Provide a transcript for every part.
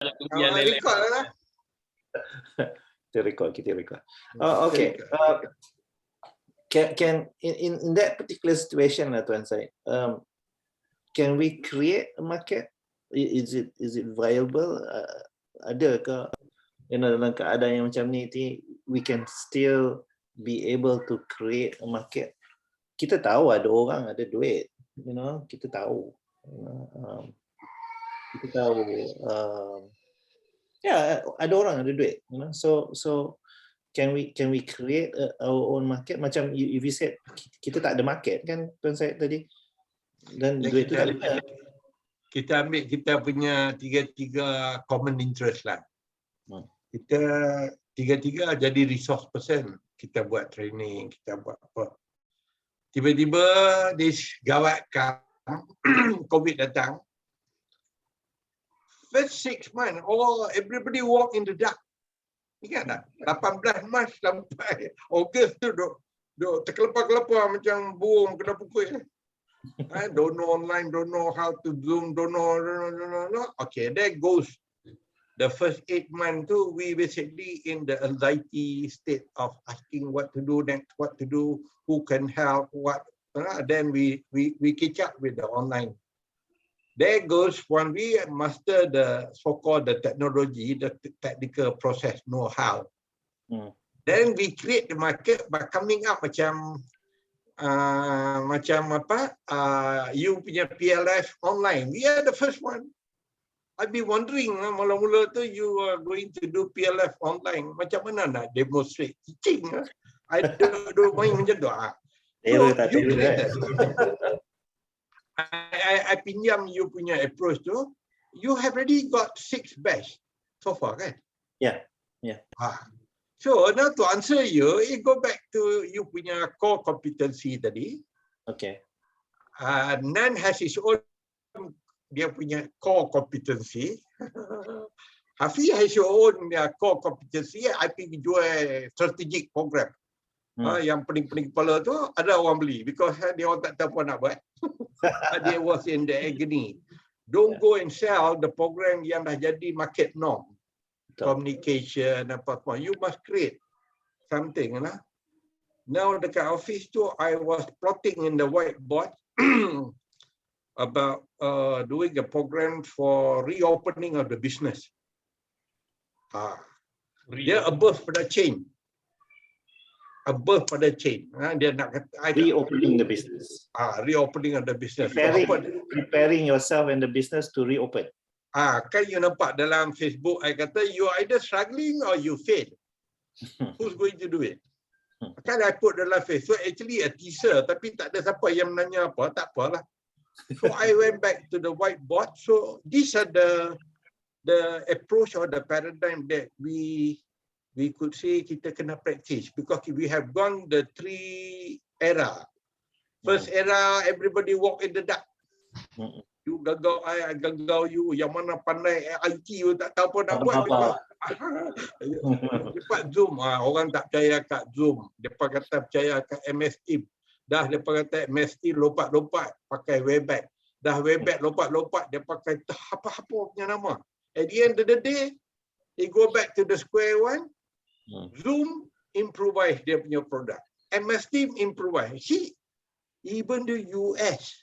Record lah. Kita record. Okay. Can in that particular situation lah, Tuan Syed, can we create a market? Is it viable? Ada ke dalam keadaan yang macam ni, we can still be able to create a market? Kita tahu ada orang ada duit, kita tahu, kita tahu, ada orang ada duit, so can we create our own market? Macam if you said kita tak ada market kan, Tuan Syed tadi, dan duit itu tak ada. Kita ambil kita punya tiga common interest lah. Kita tiga jadi resource person. Kita buat training, kita buat apa. Tiba-tiba this gawat COVID datang. First 6 months, everybody walk in the dark. Ingat tak? 18 Mac sampai Ogos tu duk terkelepar-kelepar macam burung kena pukul. Don't know online, don't know how to Zoom, don't know. Okay, there goes. The first 8 months too, we basically in the anxiety state of asking what to do next, what to do, who can help, what. Then we catch up with the online. There goes when we master the so-called the technology, the technical process know-how. Then we create the market by coming up macam you punya PLF online. We are the first one. I'd be wondering, mula-mula tu you are going to do PLF online. Macam mana nak demonstrate teaching? I don't main macam tu. I pinjam you punya approach tu. You have already got 6 batch so far, kan? Yeah. So now to answer you, go back to you punya core competency tadi. Okay. Nan has his own, dia punya core competency. Hafiz has your own core competency. I pergi jual strategic program. Yang pening-pening kepala tu ada orang beli because dia orang tak tahu apa nak buat. Dia was in the agony. Don't go and sell the program yang dah jadi market norm. Communication apa-apa. You must create something lah. Now dekat office tu I was plotting in the whiteboard about doing a program for reopening of the business. Dia above pada chain. Above pada chain. Dia nak kata reopening the business. Reopening of the business. Preparing yourself and the business to reopen. Kan you nampak dalam Facebook, I kata you either struggling or you fail. Who's going to do it? Kan I put dalam Facebook, actually a teaser, tapi tak ada siapa yang menanya apa, tak apalah. So I went back to the whiteboard. So these are the approach or the paradigm that we could say kita kena practice, because we have gone the 3 era. First era, everybody walk in the dark. You gagal, I gagal you. Yang mana pandai IT, you tak tahu apa nak buat. Cepat Zoom. Orang tak percaya kat Zoom. Mereka kata percaya kat MS Team. Dah mereka kata MS Team lompat-lompat pakai Webex. Dah Webex lompat-lompat dia pakai apa-apa punya nama. At the end of the day, they go back to the square one. Zoom improvise dia punya produk. MS Team improvise. See, even the US,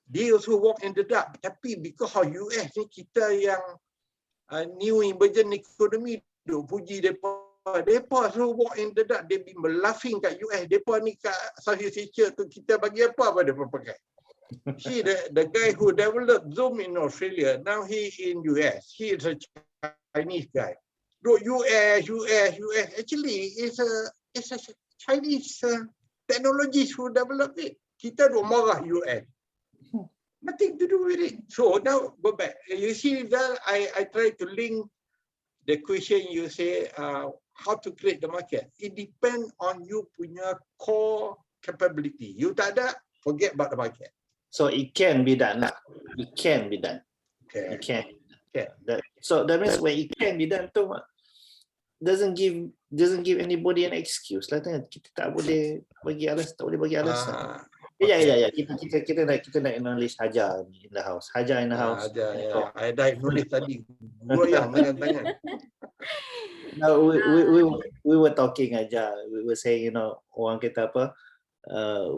they also walk in the dark. Tapi because of US ni, kita yang new emerging economy duk puji mereka so walk in the dark. They be laughing kat US. Mereka ni kat Southeast Asia tu, kita bagi apa mereka pakai. See, the guy who developed Zoom in Australia, now he in US. He is a Chinese guy. US. Actually, it's a Chinese technologies who develop it. Kita duk marah US. Nothing to do with it. So now go back. You see that I try to link the question you say, how to create the market. It depends on you punya core capability. You tak ada, forget about the market. So it can be done. It can be done. Okay. It can. So that means when it can be done, tu doesn't give anybody an excuse. Lah, kita tak boleh bagi alasan. Ya. Kita nak acknowledge Haja in the house. Haja in the house. Ya. I dah nulis tadi. Goyang dengan tangan. No, we were talking aja. We were saying, orang kata apa?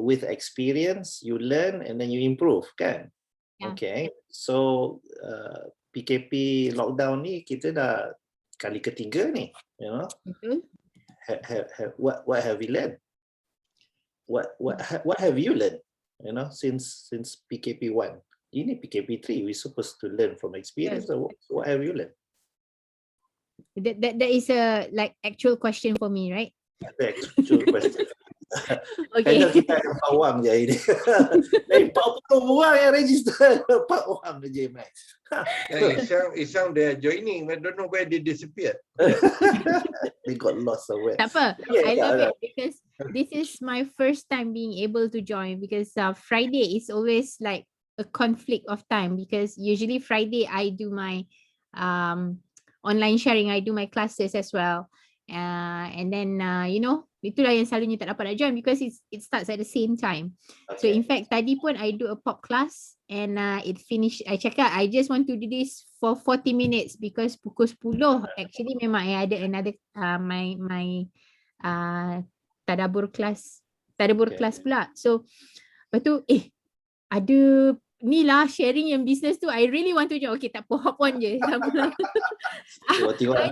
With experience, you learn and then you improve, kan? Yeah. Okay. So PKP lockdown ni kita dah kali ketiga ni, Betul. What have we learned? What have you learned? Since PKP 1. Ini PKP 3. We supposed to learn from experience. So what have you learned? That is a actual question for me, right? The actual question. Okay. Kadang kita akan pawang je ini. 40 orang yang register. 4 orang je, Max. Isang they are joining. I don't know where they disappeared. They got lost somewhere. Tak apa. Yeah, I love it because this is my first time being able to join, because Friday is always like a conflict of time, because usually Friday I do my online sharing, I do my classes as well. And then itulah yang selalunya tak dapat nak join because it starts at the same time. So in fact tadi pun I do a pop class and it finished. I cakap I just want to do this for 40 minutes because pukul 10 actually memang I ada another my tadabbur class pula. So lepas tu ada ni lah sharing yang business tu, I really want to join. Okay, tak apa, hop on je. I did not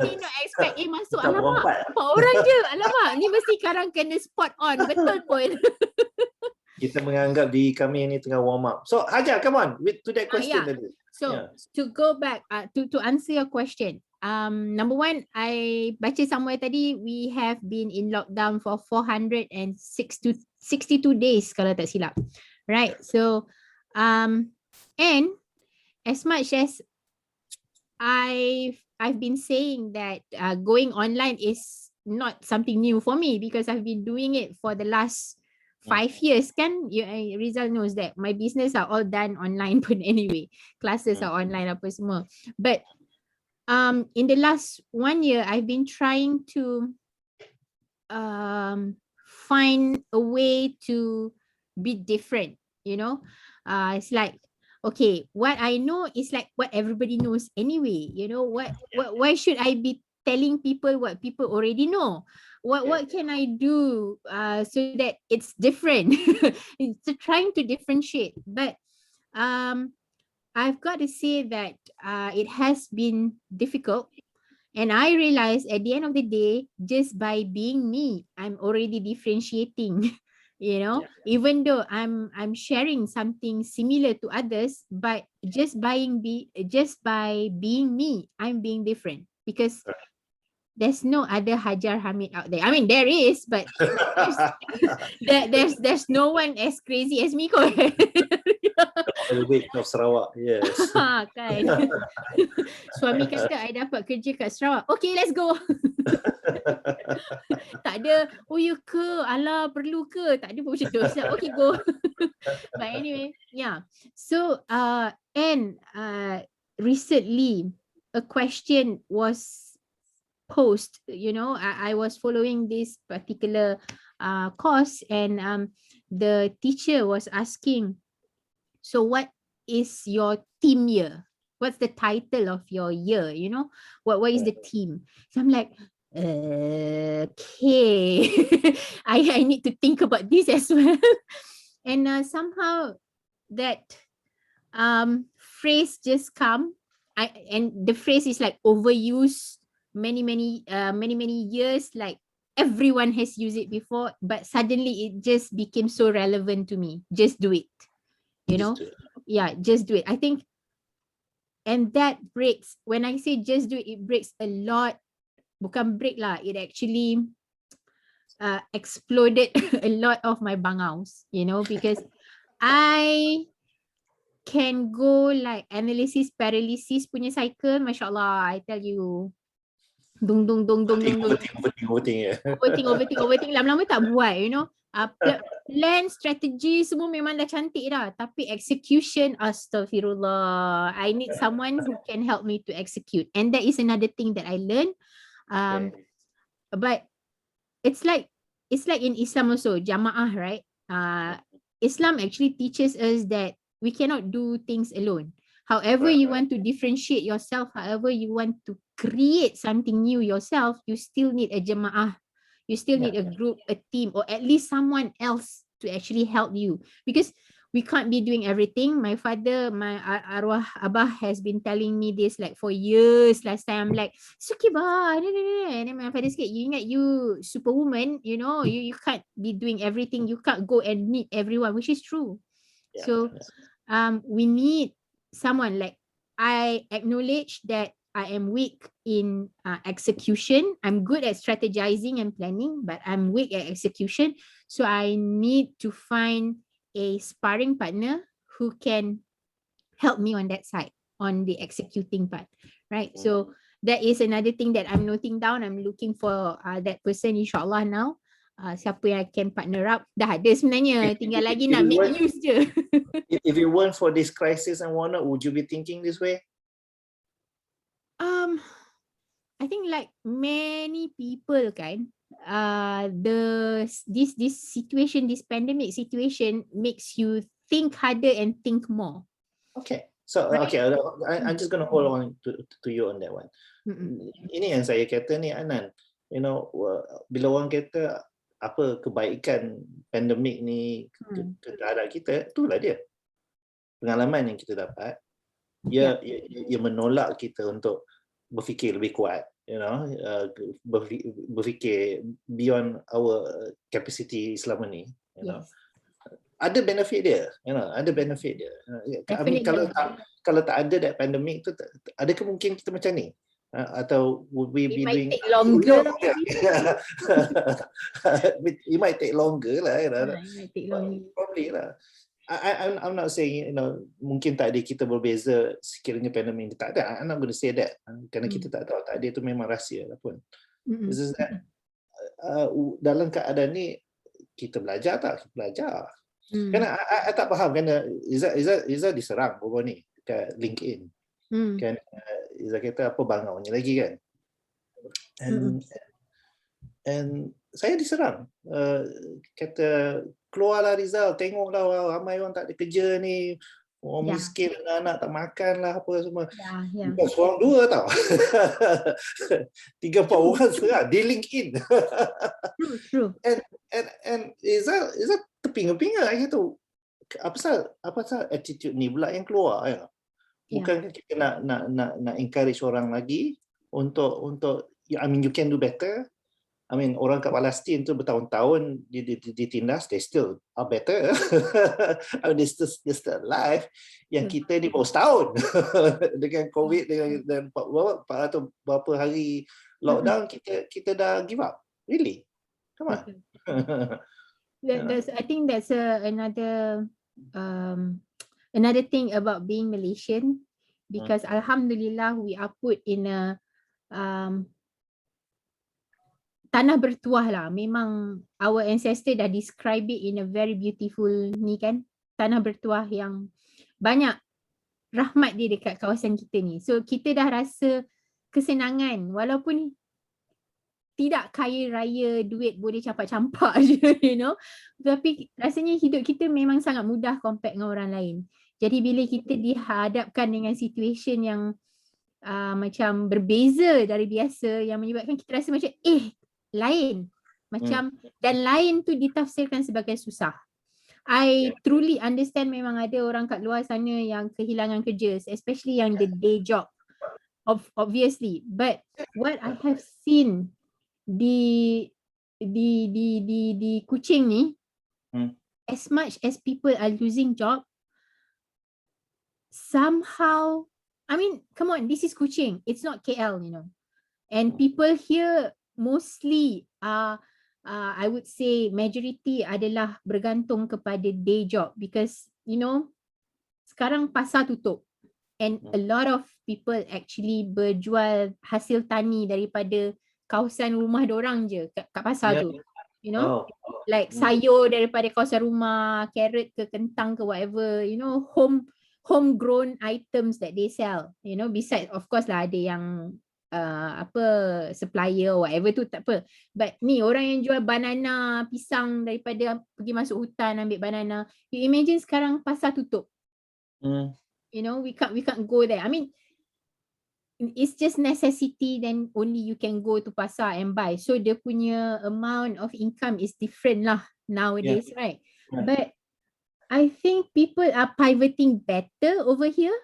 expect masuk. Alamak, 4 orang je. Alamak, ni mesti sekarang kena spot on. Betul pun. Kita menganggap diri kami ni tengah warm up. So Haja, come on to that question tadi. So to go back to answer your question, number one, I baca somewhere tadi we have been in lockdown for 462 days kalau tak silap, right? So and as much as I've been saying that going online is not something new for me because I've been doing it for the last 5 years, kan? Rizal knows that my business are all done online pun anyway. Classes are online apa semua. But in the last 1 year, I've been trying to find a way to be different, it's like, okay, what I know is like what everybody knows anyway, why should I be telling people what people already know? What can I do so that it's different? It's trying to differentiate, but I've got to say that it has been difficult, and I realized at the end of the day, just by being me, I'm already differentiating. Even though I'm sharing something similar to others, but just by being me, I'm being different because there's no other Hajar Hamid out there. I mean, there is, but there's no one as crazy as me. The weight of Sarawak, yes. Kan. Suami kata I dapat kerja kat Sarawak. Okay, let's go. Tak ada, oh ya ke, alah perlu ke, tak ada pun macam tu. Okay, go. But anyway, so and recently a question was posed, I was following this particular course, and the teacher was asking, so what is your theme year? What's the title of your year? What is the theme? So I'm like, okay, I need to think about this as well. And somehow that phrase just come, and the phrase is like overused many years, like everyone has used it before, but suddenly it just became so relevant to me. Just do it, just do it. I think, and that breaks, when I say just do it, it breaks a lot. Bukan break lah, it actually exploded a lot of my bangaus, because I can go like analysis paralysis punya cycle, mashallah, I tell you. Overthink, lama-lama tak buat, plan, strategi semua memang dah cantik dah, tapi execution, astaghfirullah, I need someone who can help me to execute. And that is another thing that I learned. But it's like in Islam also, jamaah, right? Islam actually teaches us that we cannot do things alone. However you want to differentiate yourself, however you want to create something new yourself, you still need a jemaah. You still need a group, a team, or at least someone else to actually help you. Because we can't be doing everything. My father, my arwah abah has been telling me this like for years. Last time I'm like, it's okay bah. And then my father said, you ingat you superwoman, you know, you can't be doing everything. You can't go and meet everyone, which is true. So we need someone. Like, I acknowledge that I am weak in execution. I'm good at strategizing and planning, but I'm weak at execution. So I need to find a sparring partner who can help me on that side, on the executing part, right? So that is another thing that I'm noting down. I'm looking for that person, insyaAllah now. Siapa yang can partner up, dah ada sebenarnya, tinggal lagi nak make use je. If you weren't for this crisis and whatnot, would you be thinking this way? I think like many people kan, this situation, this pandemic situation makes you think harder and think more. Okay, so okay, I'm just gonna hold on to you on that one. Ini yang saya kata ni, Anan, you know, bila orang kata apa kebaikan pandemik ni terhadap kita, itulah dia pengalaman yang kita dapat. Ia menolak kita untuk berfikir lebih kuat, you know, berfikir beyond our capacity selama ni, you know. Ada benefit dia, you know, ada benefit dia. I mean, kalau tak ada that pandemic tu, adakah mungkin kita macam ni? Atau would we be doing? It might take longer. It might take longer lah, you know. It might take longer. Probably lah. I'm not saying, you know, mungkin tak ada kita berbeza sekiranya pandemik ni tak ada. I'm not going to say that. Kerana kita tak tahu, tak ada, itu memang rahsia lah pun. This is that, dalam keadaan ni kita belajar tak? Kita belajar. Kerana I tak faham, kerana Izzah diserang baru ni kat LinkedIn. Kan Izzah kata apa bangaunya lagi kan. And saya diserang. Kata keluarlah Rizal, tengoklah ramai orang tak ada kerja ni, orang miskin, anak tak makan lah apa semua. Bukan seorang dua tau. 3-4 orang serang di LinkedIn. True. And Izzah terpinga-pinga gitu. Apa pasal attitude ni pula yang keluar ya? Bukan kita nak encourage orang lagi untuk I mean, you can do better. I mean, orang kat Palestin tu bertahun-tahun ditindas, they still are better. I mean, they're still alive. Yang kita ni baru setahun dengan COVID, dengan berapa hari lockdown, kita dah give up. Really? Come on. I think that's another thing about being Malaysian, because Alhamdulillah we are put in a tanah bertuah lah. Memang our ancestor dah describe it in a very beautiful ni kan, tanah bertuah yang banyak rahmat dia dekat kawasan kita ni. So kita dah rasa kesenangan walaupun tidak kaya raya, duit boleh campak-campak je, you know. Tapi rasanya hidup kita memang sangat mudah compare dengan orang lain. Jadi bila kita dihadapkan dengan situation yang macam berbeza dari biasa, yang menyebabkan kita rasa macam lain. Macam dan lain tu ditafsirkan sebagai susah. I truly understand memang ada orang kat luar sana yang kehilangan kerja, especially yang the day job. Obviously, but what I have seen di Kuching ni, as much as people are losing job, somehow, I mean, come on, this is Kuching, it's not KL, you know, and people here mostly I would say majority adalah bergantung kepada day job, because you know sekarang pasar tutup and a lot of people actually berjual hasil tani daripada kawasan rumah diorang je kat pasar tu, you know, like sayur daripada kawasan rumah, carrot ke kentang ke whatever, you know, homegrown items that they sell, you know, besides of course lah ada yang apa supplier whatever tu tak apa. But ni orang yang jual banana, pisang daripada pergi masuk hutan ambil banana. You imagine sekarang pasar tutup. You know, we can't go there. I mean, it's just necessity, then only you can go to pasar and buy. So dia punya amount of income is different lah nowadays, right? Yeah. But I think people are pivoting better over here.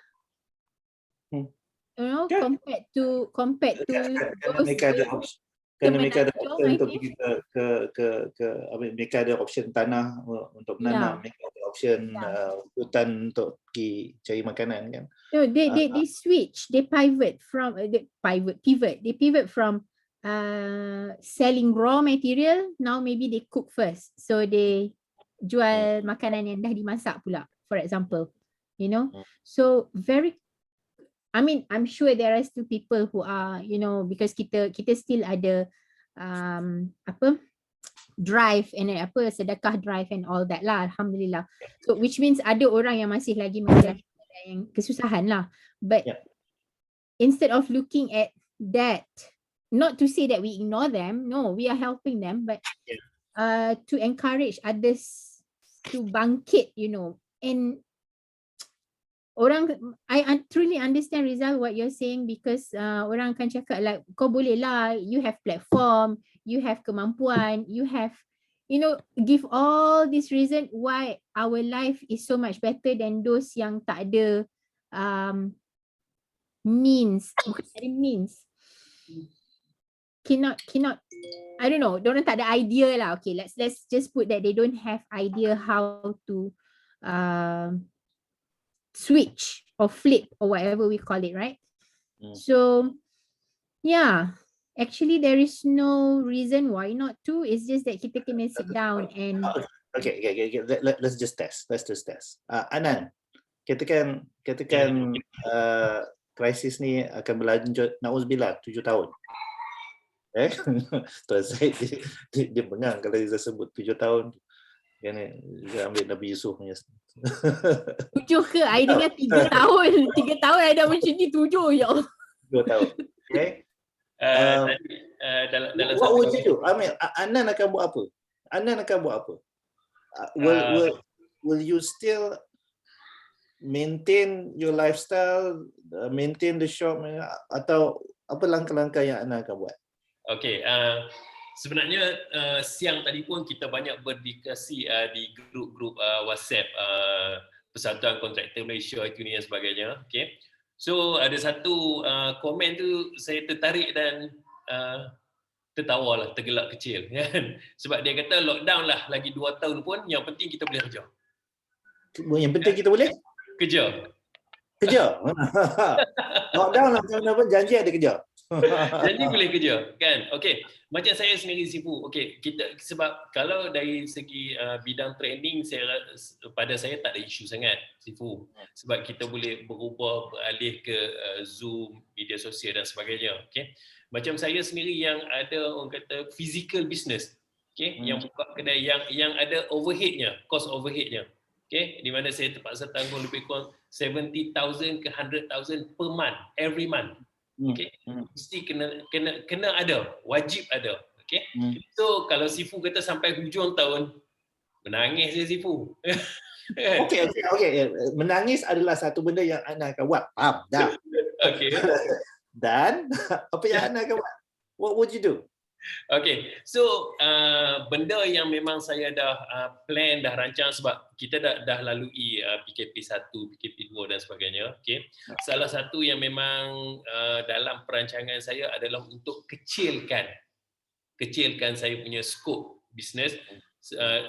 You know, Yeah. compared to Kerana mereka ada option. Kerana mereka ada option I untuk think. pergi ke apa, mereka ada option tanah untuk menanam, mereka ada option hutan untuk pergi cari makanan kan. No, they switch, they pivot from they pivot from selling raw material. Now maybe they cook first, so they jual makanan yang dah dimasak pula, for example, you know. So I mean, I'm sure there are still people who are, you know, because kita still ada apa, drive and apa, sedekah drive and all that lah, alhamdulillah. So which means ada orang yang masih lagi macam yang kesusahan lah. But instead of looking at that, not to say that we ignore them, no, we are helping them, but to encourage others to bangkit, you know. And I truly understand, Rizal, what you're saying, because orang akan cakap like, kau boleh lah, you have platform, you have kemampuan, you have, you know, give all this reason why our life is so much better than those yang tak ada means, cannot, I don't know, diorang tak ada idea lah. Okay, let's just put that they don't have idea how to switch or flip or whatever we call it, right? So yeah, actually there is no reason why not to. It's just that kita kena sit down and Okay. Let's just test. Anan, katakan krisis ni akan berlanjut, na'udzubillah, 7 tahun. Tuan Syed dia bengang kalau dia sebut 7 tahun. Kan dia ambil Nabi Yusuf punya 7 ke? I dengar 3 tahun. 3 tahun I dah macam ni 7 ya. 2 tahun. Okay. What would you do? I mean, Anan akan buat apa? Will you still maintain your lifestyle, maintain the shop, atau apa langkah-langkah yang Anan akan buat? Okay, sebenarnya siang tadi pun kita banyak berdiskusi di grup-grup WhatsApp Persatuan Kontraktor Malaysia itu ni dan sebagainya. Okay, so ada satu komen tu saya tertarik dan tertawa lah, tergelak kecil kan. Sebab dia kata lockdown lah lagi 2 tahun pun yang penting kita boleh kerja. Yang penting kita boleh kerja. Lockdown lah pun janji ada kerja. Janji boleh kerja kan. Okey, macam saya sendiri Sifu. Okey, kita sebab kalau dari segi bidang training pada saya tak ada isu sangat Sifu. Sebab kita boleh beralih ke Zoom, media sosial dan sebagainya. Okey. Macam saya sendiri yang ada orang kata physical business. Okey, yang buka kedai yang ada overheadnya, cost overheadnya. Okey, di mana saya terpaksa tanggung lebih kurang 70,000 ke 100,000 per month, every month. Okay, mesti kena ada, wajib ada. Okay, so kalau Sifu kata sampai hujung tahun, menangis je Sifu. Okay. Menangis adalah satu benda yang Ana akan buat. Faham dah. Okay. Dan apa yang Ana akan buat? What would you do? Okay, so benda yang memang saya dah plan, dah rancang sebab kita dah lalui PKP 1, PKP 2 dan sebagainya. Okay. Salah satu yang memang dalam perancangan saya adalah untuk kecilkan saya punya skop bisnes.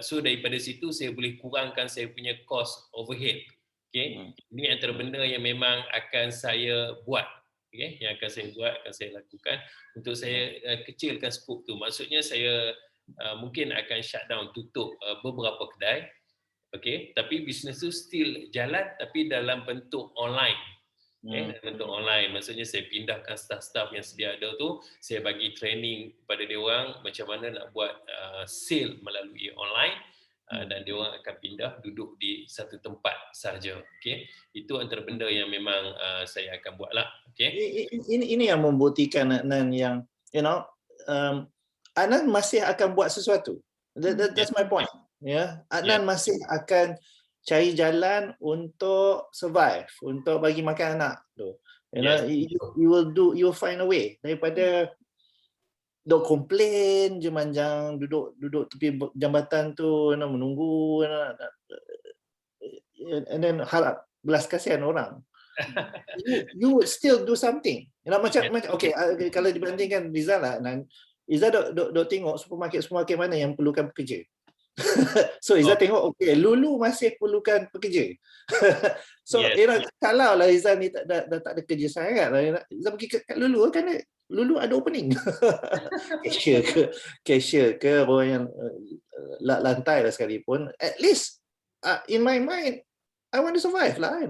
So daripada situ saya boleh kurangkan saya punya cost overhead. Okay. Ini antara benda yang memang akan saya buat. Okay, yang akan saya lakukan untuk saya kecilkan skop tu. Maksudnya saya mungkin akan shutdown, tutup beberapa kedai. Okay, tapi bisnes tu still jalan tapi dalam bentuk online. Okay, dalam bentuk online. Maksudnya saya pindahkan staff-staff yang sedia ada tu, saya bagi training kepada dia orang macam mana nak buat sale melalui online dan dia orang akan pindah duduk di satu tempat sahaja. Okey, itu antara benda yang memang saya akan buatlah. Okey, Ini yang membuktikan Adnan yang Adnan masih akan buat sesuatu. That's my point. Adnan masih akan cari jalan untuk survive, untuk bagi makan anak tu. You will find a way daripada duk komplain je manjang, duduk tepi jambatan tu menunggu and then harap belas kasihan orang. You would still do something. Macam okay, kalau dibandingkan Rizal lah, Rizal duk tengok supermarket mana yang perlukan pekerja. So Rizal tengok okay, Lulu masih perlukan pekerja. So kalau lah Rizal ni dah tak ada kerja sangat lah, Rizal pergi kat Lulu kerana Lulu ada opening. Cashier ke orang yang lantai lah sekalipun, at least in my mind I want to survive lah,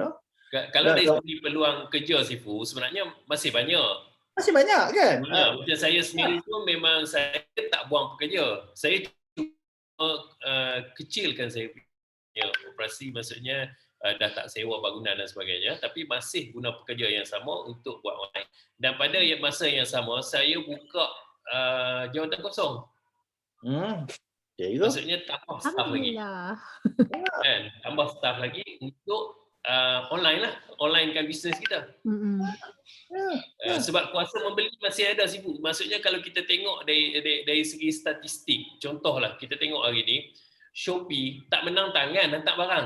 Kalau dari segi peluang kerja Sifu, sebenarnya masih banyak. Masih banyak kan? Macam saya sendiri pun memang saya tak buang pekerja. Saya kecilkan saya punya operasi, maksudnya dah tak sewa bangunan dan sebagainya, tapi masih guna pekerja yang sama untuk buat online. Dan pada masa yang sama, saya buka jawatan kosong. Maksudnya tambah staff lagi. Kan? Tambah staff lagi untuk online lah, onlinekan bisnes kita. Sebab kuasa membeli masih ada sibuk. Maksudnya kalau kita tengok dari segi statistik, contohlah kita tengok hari ni, Shopee tak menang tangan hantar barang.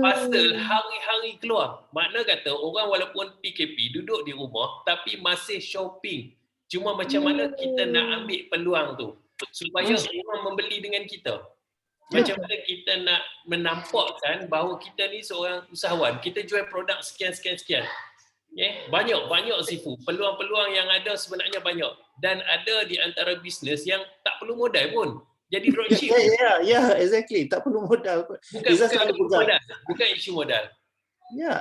Parcel hari-hari keluar. Makna kata orang walaupun PKP duduk di rumah tapi masih shopping. Cuma macam mana kita nak ambil peluang tu supaya orang membeli dengan kita. Macam mana kita nak menampakkan bahawa kita ni seorang usahawan. Kita jual produk sekian. Banyak Sifu. Peluang-peluang yang ada sebenarnya banyak. Dan ada di antara bisnes yang tak perlu modal pun. Jadi dropship. Exactly. Tak perlu modal. Bukan isu modal.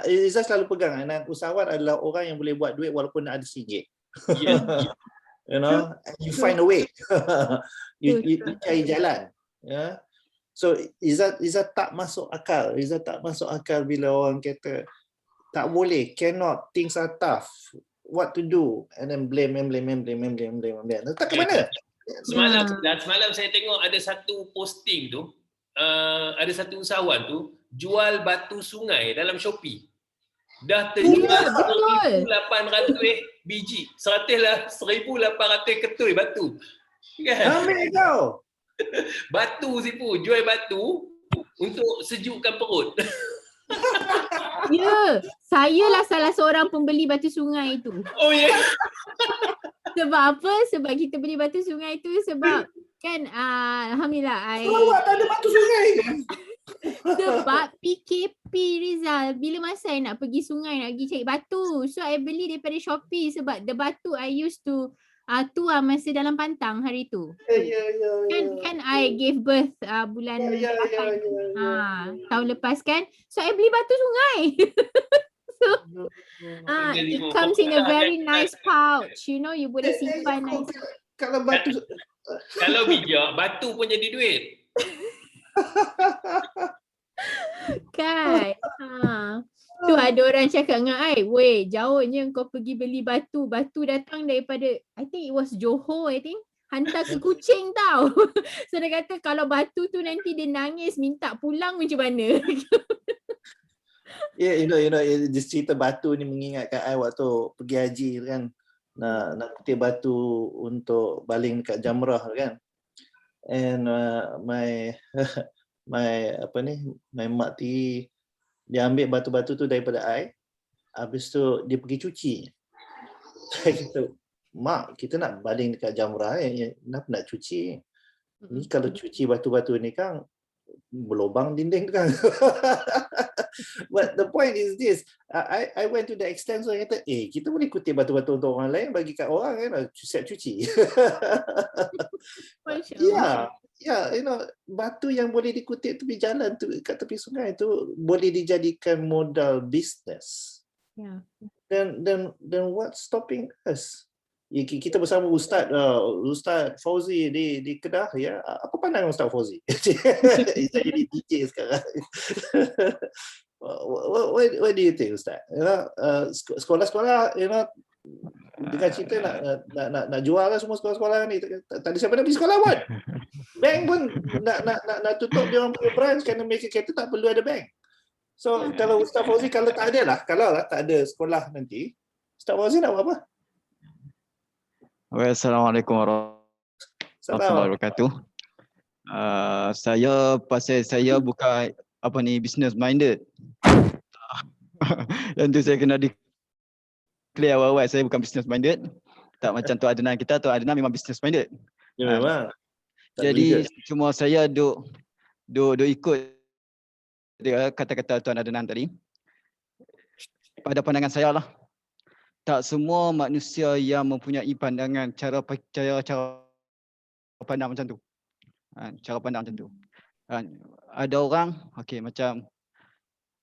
Izzah selalu pegang. Anak usahawan adalah orang yang boleh buat duit walaupun ada RM1. You find a way. you cari jalan. So Izzah tak masuk akal. Izzah tak masuk akal bila orang kata tak boleh, cannot, things are tough, what to do, and then blame. Tak ke mana? Semalam saya tengok ada satu posting tu, ada satu usahawan tu jual batu sungai dalam Shopee. Dah terjual 1,800 biji. 1,800 ketui batu. Kan? Ambil kau. Batu Sifu, jual batu untuk sejukkan perut. Saya lah salah seorang pembeli batu sungai itu. Sebab apa? Sebab kita beli batu sungai itu sebab kan alhamdulillah Sarawak tak ada batu sungai ke? Sebab PKP Rizal, bila masa I nak pergi sungai nak pergi cari batu, so I beli daripada Shopee sebab the batu I used to tuar masa dalam pantang hari tu. Kan I gave birth bulan tahun lepas kan. So I beli batu sungai. So it comes in a very nice pouch, you boleh simpan nice. Kalau batu kalau bijak, batu pun jadi duit. Kan. Tu ada orang cakap dengan I, weh jauhnya kau pergi beli batu. Batu datang daripada, I think it was Johor, hantar ke Kuching tau. So dia kata kalau batu tu nanti dia nangis minta pulang macam mana. This cerita batu ni mengingatkan I waktu pergi haji kan. Nak kutip batu untuk baling dekat jamrah kan. And my mak tiri dia ambil batu-batu tu daripada I. Habis tu dia pergi cuci. Saya kata, mak kita nak baling dekat jamrah kenapa nak cuci? Ni kalau cuci batu-batu ni kan berlubang dinding kan. But the point is this, I went to the extent so I kata, kita boleh kutip batu-batu untuk orang lain bagi kat orang kan, siap cuci. Batu yang boleh dikutip tepi jalan tu kat tepi sungai tu boleh dijadikan modal bisnes. Then what's stopping us? kita bersama Ustaz Fauzi di Kedah ya. Apa pandangan Ustaz Fauzi? Saya jadi DJ sekarang. What do you think, Ustaz? Sekolah-sekolah, dengan cerita nak jual lah semua sekolah-sekolah ni. Tak ada siapa nak pergi sekolah pun. Bank pun nak tutup dia orang punya branch kerana mereka kata tak perlu ada bank. So kalau Ustaz Fauzi kalau tak ada sekolah nanti, Ustaz Fauzi nak buat apa? Assalamualaikum warahmatullahi wabarakatuh. Saya bukan business minded. Yang tu saya kena declare awal-awal, saya bukan business minded. Tak macam Tuan Adnan kita, Tuan Adnan memang business minded. Ya memang. Jadi cuma saya duk ikut dia kata-kata Tuan Adnan tadi. Pada pandangan saya lah, tak semua manusia yang mempunyai pandangan cara pandang macam tu. Cara pandang macam tu. Ada orang macam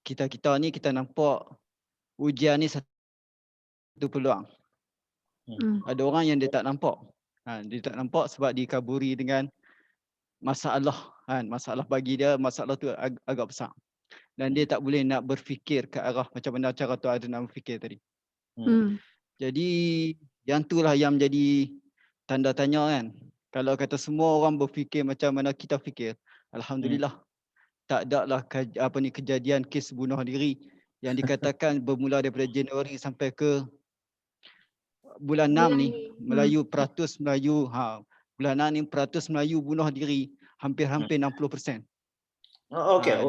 kita ni kita nampak ujian ni satu peluang. Ada orang yang dia tak nampak. Dia tak nampak sebab dikaburi dengan masalah. Masalah bagi dia, masalah tu agak besar. Dan dia tak boleh nak berfikir ke arah macam mana cara Tuan Adnan berfikir tadi. Jadi yang itulah yang menjadi tanda tanya kan. Kalau kata semua orang berfikir macam mana kita fikir, alhamdulillah tak ada lah kejadian kes bunuh diri yang dikatakan bermula daripada Januari sampai ke bulan 6 ni peratus Melayu bulan 6 ni peratus Melayu bunuh diri hampir 60%.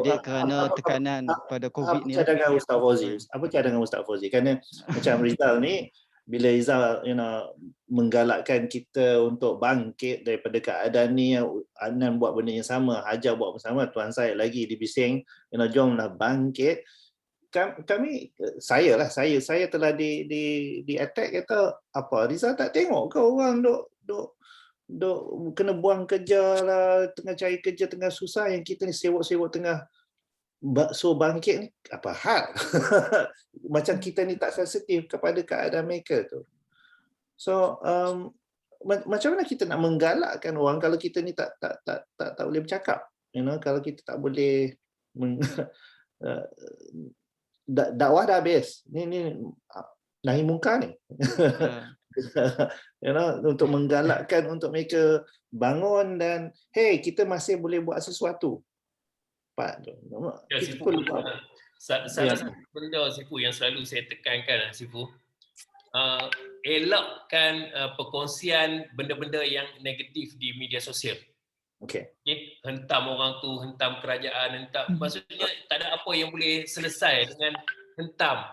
Dia kerana tekanan pada COVID ni. Apa cadangan Ustaz Fauzi? Apa cadangan Ustaz Fauzi? Kerana macam Rizal ni, bila Rizal menggalakkan kita untuk bangkit daripada keadaan ni, Adnan buat benda yang sama, Hajar buat bersama, Tuan Syed lagi di Bising, jomlah bangkit. Saya telah di attack kata apa, Rizal tak tengok ke orang duk kena buang kerja lah, tengah cari kerja tengah susah, yang kita ni sewok-sewok tengah bangkit ni, apa hal? Macam kita ni tak sensitif kepada keadaan mereka tu. So macam mana kita nak menggalakkan orang kalau kita ni tak boleh bercakap, kalau kita tak boleh dakwah dah habis, ni nahi munkar ni. Untuk menggalakkan untuk mereka bangun dan hey, kita masih boleh buat sesuatu. Salah satu benda Sifu yang selalu saya tekankan Sifu, elakkan perkongsian benda-benda yang negatif di media sosial. Okay, hentam orang tu, hentam kerajaan, maksudnya tak ada apa yang boleh selesai dengan hentam.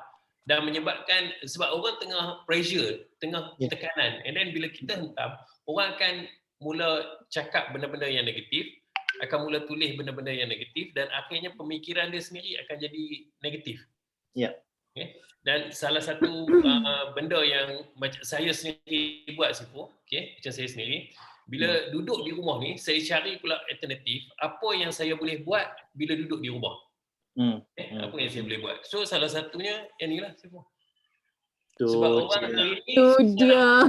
Dan menyebabkan, sebab orang tengah pressure, tengah tekanan, and then bila kita hentam, orang akan mula cakap benda-benda yang negatif, akan mula tulis benda-benda yang negatif, dan akhirnya pemikiran dia sendiri akan jadi negatif. Okay? Dan salah satu benda yang saya sendiri buat Sifu, macam saya sendiri, bila duduk di rumah ni, saya cari pula alternatif, apa yang saya boleh buat bila duduk di rumah. Apa yang saya boleh buat? So salah satunya yang inilah Sifu. Sebab orang hari ni dia.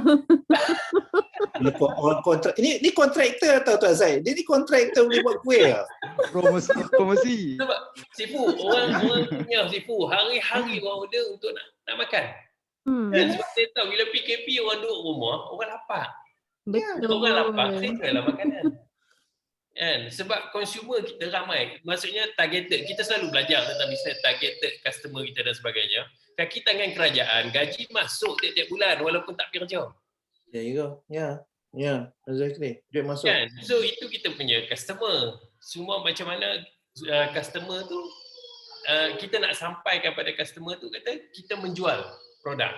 Orang kontrak. Ini kontraktor atau Tuan Zaid? Dia ni kontraktor boleh buat kuih lah. Promosi. Sebab Sifu, orang punya Sifu, hari-hari orang order untuk nak makan. Dan sebab saya tahu bila PKP orang duduk rumah, orang lapar. Betul. Orang lapar, saya jual lah makanan. Sebab consumer kita ramai, maksudnya targeted, kita selalu belajar tentang bisnes targeted customer kita dan sebagainya. Kaki tangan kerajaan, gaji masuk tiap-tiap bulan walaupun tak pergi kerja. There you go. Yeah, exactly. Duit masuk. So itu kita punya customer. Semua macam mana customer tu, kita nak sampaikan pada customer tu, kata kita menjual produk.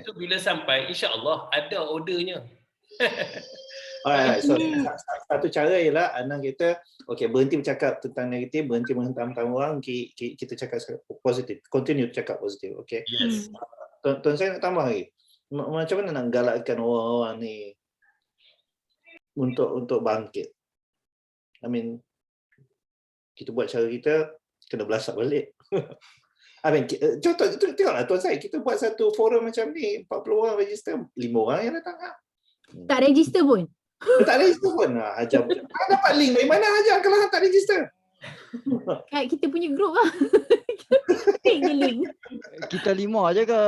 So bila sampai, insya-Allah ada ordernya. Alright, so satu cara ialah Adnan kita berhenti bercakap tentang negatif, berhenti menghentam-hentam orang, kita cakap positif, continue cakap positif. Yes. Tuan saya nak tambah lagi, macam mana nak galakkan orang-orang ni untuk bangkit? I mean, kita buat cara kita, kena belasak balik. I mean, contoh tengoklah Tuan Syed, kita buat satu forum macam ni, 40 orang register, 5 orang yang datang. Tak register pun. Tak register pun. Hajar dapat link dari mana Hajar kalau tak register? Kat kita punya grup lah. Link. Kita 5 aja ke?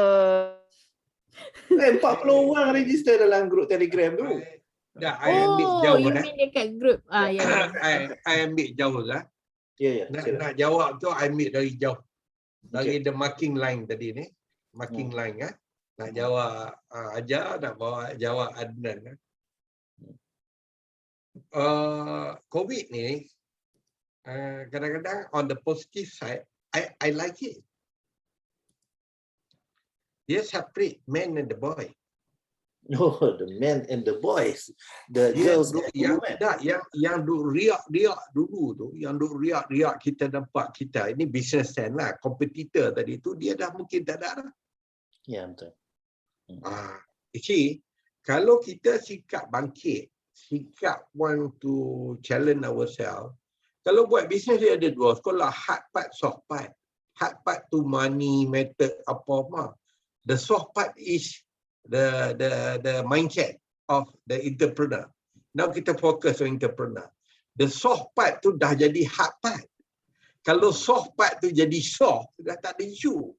40 orang register dalam grup Telegram tu. Dah, I ambil Oh, jauh you dah. mean dekat grup. Ya. I ambil jauh lah. Ya, Nak jawab tu, I ambil dari jauh. Dari the marking line tadi ni. Marking line kan. Nak jawab Ajar, nak bawa jawab Adnan kan. COVID ni, kadang-kadang on the positive side, I like it. Dia separate men and the boy. Oh, the men and the boys. The girls yang duk riak-riak dulu tu, yang duk riak-riak kita nampak kita ini business stand lah, kompetitor tadi tu dia dah mungkin tak ada dah. Ya, betul. Kalau kita sikap bangkit, sikap want to challenge ourselves, kalau buat business dia ada dua sekolah, hard part, soft part. Hard part tu money, method, apa-apa. The soft part is the mindset of the entrepreneur. Now kita fokus on entrepreneur. The soft part tu dah jadi hard part. Kalau soft part tu jadi soft, dah tak ada isu.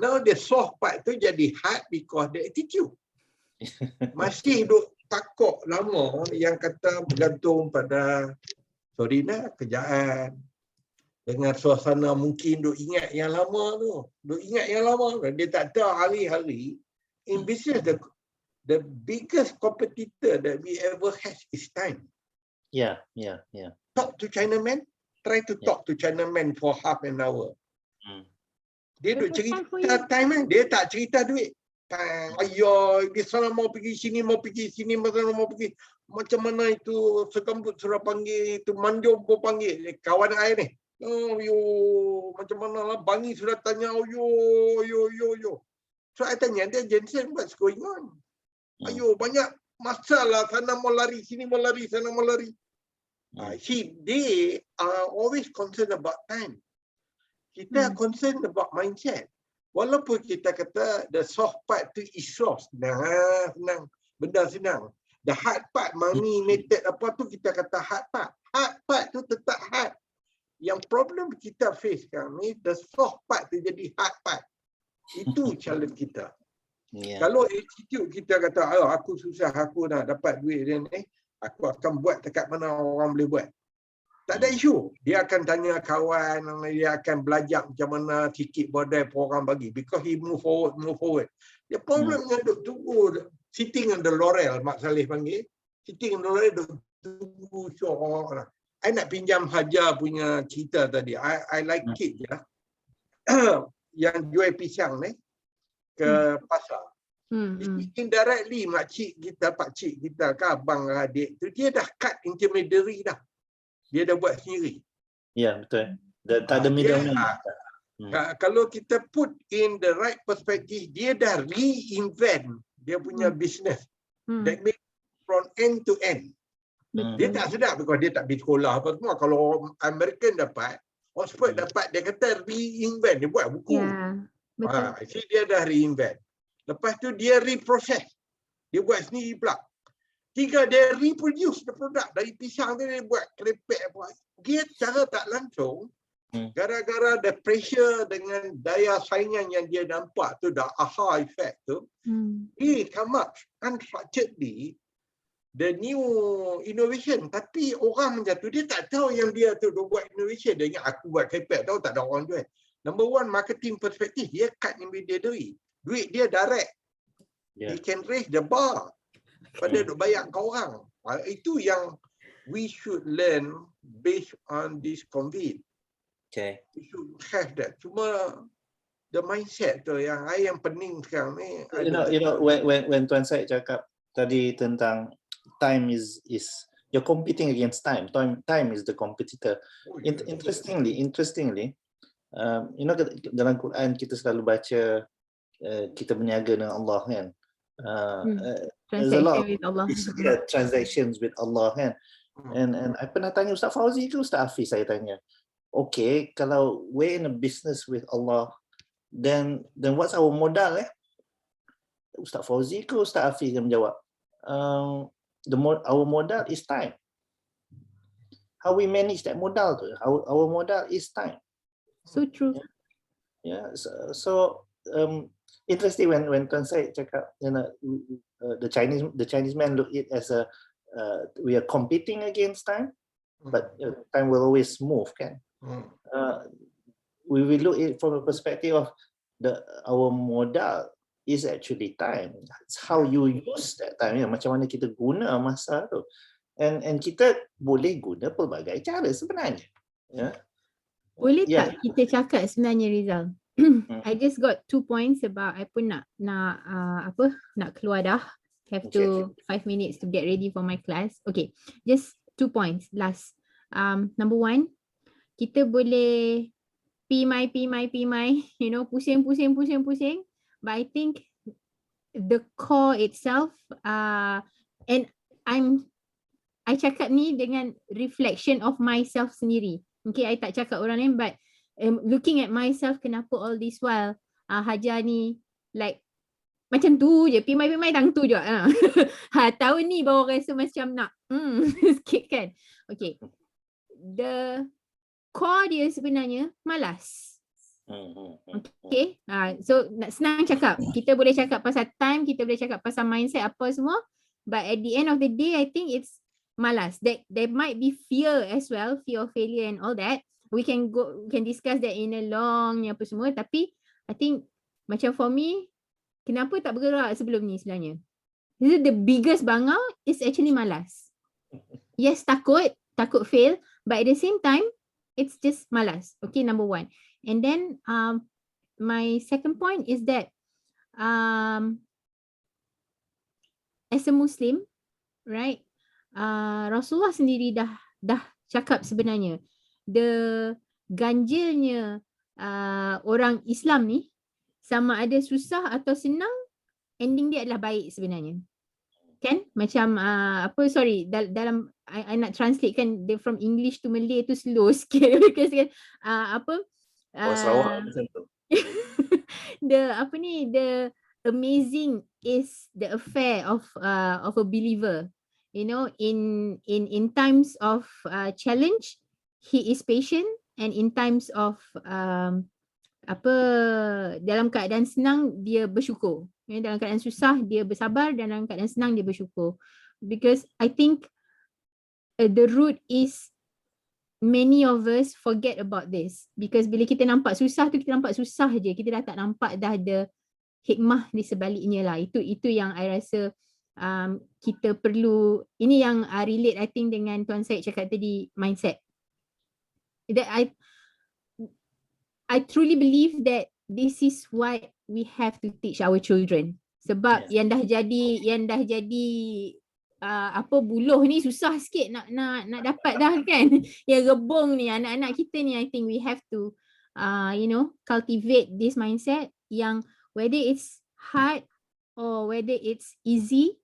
Now the soft part tu jadi hard because the attitude. Masih duk takut lama yang kata bergantung pada kerjaan. Dengan suasana mungkin duk ingat yang lama tu. Dia tak tahu hari-hari. In business, the biggest competitor that we ever had is time. Yeah. Talk to Chinaman. Try to talk to Chinaman for half an hour. Dia duk cerita time kan. Dia tak cerita duit. Ayah, dia sana mau pergi sini, mau pergi. Macam mana itu sekambut suruh panggil, itu manjung pun panggil. Kawan saya ni. Macam mana lah. Bangi sudah tanya, yo. So, I tanya dia, Jensen, what's going on? Banyak masalah. Sana mau lari, sini mau lari, sana mau lari. They are always concerned about time. Kita concerned about mindset. Walaupun kita kata the soft part tu is soft. Senang. Benda senang. The hard part, money, method, apa tu kita kata hard part. Hard part tu tetap hard. Yang problem kita face sekarang ni, the soft part tu jadi hard part. Itu challenge kita. Kalau attitude kita kata, aku susah, aku nak dapat duit dia ni, aku akan buat dekat mana orang boleh buat. Tak ada isu. Dia akan tanya kawan, dia akan belajar macam mana sikit bodai orang bagi. Because he move forward. Dia problemnya duk tunggu, sitting on the laurel, Mak Saleh panggil. Sitting on the laurel, duk tunggu orang. I nak pinjam Hajar punya cerita tadi. I like it je. Yang jual pisang ni ke pasar. Indirectly makcik kita, pakcik kita ke abang adik tu, dia dah cut intermediary dah. Dia dah buat sendiri. Ya, betul. Tak ada middleman. Kalau kita put in the right perspective, dia dah reinvent dia punya business. That means from end to end. Dia tak sedap because dia tak pergi sekolah apa semua. Kalau American dapat, Oxford dapat, dia kata reinvent, dia buat buku. Dia dah reinvent. Lepas tu dia reprocess. Dia buat sendiri pula. 3, dia reproduce the product. Dari pisang tu dia buat kerepek apa. Dia cara tak langsung, gara-gara the pressure dengan daya saingan yang dia nampak tu, dah aha effect tu, he come up unstructuredly the new innovation. Tapi orang macam tu, dia tak tahu yang dia tu buat innovation. Dia ingat aku buat kerepek, tahu tak ada orang jual. Number one, marketing perspective. Dia cut intermediary. Duit dia direct. He can raise the bar pada duk bayar ke orang. Itu yang we should learn based on this COVID. Okay. We should have that. Cuma the mindset tu yang pening sekarang ni. You know when Tuan Syed cakap tadi tentang time is you're competing against time. Time is the competitor. Interestingly, you know, dalam Quran kita selalu baca kita berniaga dengan Allah kan. There's a lot of transactions with Allah kan. And I pernah tanya Ustaz Fauzi ke Ustaz Hafiz, saya tanya, okay, kalau we're in a business with Allah, then what's our modal? Ustaz Fauzi ke Ustaz Hafiz yang menjawab? Our modal is time. How we manage that modal tu? Our modal is time. So true. Yeah. So interesting when Tuan Syed cakap, the Chinese man look it as a we are competing against time, but time will always move, kan? We will look it from a perspective of our modal is actually time. It's how you use that time, macam mana kita guna masa tu. And kita boleh guna pelbagai cara sebenarnya. Boleh tak kita cakap sebenarnya, Rizal? I just got 2 points about I pun nak keluar dah. Have to 5 minutes to get ready for my class. Okay, just 2 points last. Number 1, kita boleh PMI, pusing. But I think the core itself, and I cakap ni dengan reflection of myself sendiri. Okay, I tak cakap orang lain, but looking at myself, kenapa all this while Hajar ni like macam tu je, PMI tang tu je. Tahun ni baru rasa macam nak sikit kan. Okay, the core dia sebenarnya malas. Okay, so senang cakap, kita boleh cakap pasal time, kita boleh cakap pasal mindset apa semua, but at the end of the day I think it's malas. There might be fear as well, fear of failure and all that. We can discuss that in a long apa semua, tapi I think macam for me, kenapa tak bergerak sebelum ni sebenarnya? The biggest bangau is actually malas. Yes, takut fail, but at the same time it's just malas. Okay, number 1. And then my second point is that as a Muslim, right, Rasulullah sendiri dah cakap sebenarnya the ganjilnya orang Islam ni, sama ada susah atau senang, ending dia adalah baik sebenarnya. Kan? Macam dalam I nak translate kan from English to Malay tu slow sikit because kan the amazing is the affair of a believer. In times of challenge, he is patient, and in times of dalam keadaan senang dia bersyukur. Dalam keadaan susah dia bersabar, dan dalam keadaan senang dia bersyukur. Because I think the root is many of us forget about this. Because bila kita nampak susah tu, kita nampak susah je. Kita dah tak nampak dah ada hikmah di sebaliknya lah. Itu yang I rasa kita perlu. Ini yang relate I think dengan Tuan Syed cakap tadi, mindset. That I truly believe that this is what we have to teach our children. Sebab yang dah jadi buluh ni susah sikit nak dapat dah kan. Yang rebung ni anak-anak kita ni, I think we have to cultivate this mindset yang whether it's hard or whether it's easy,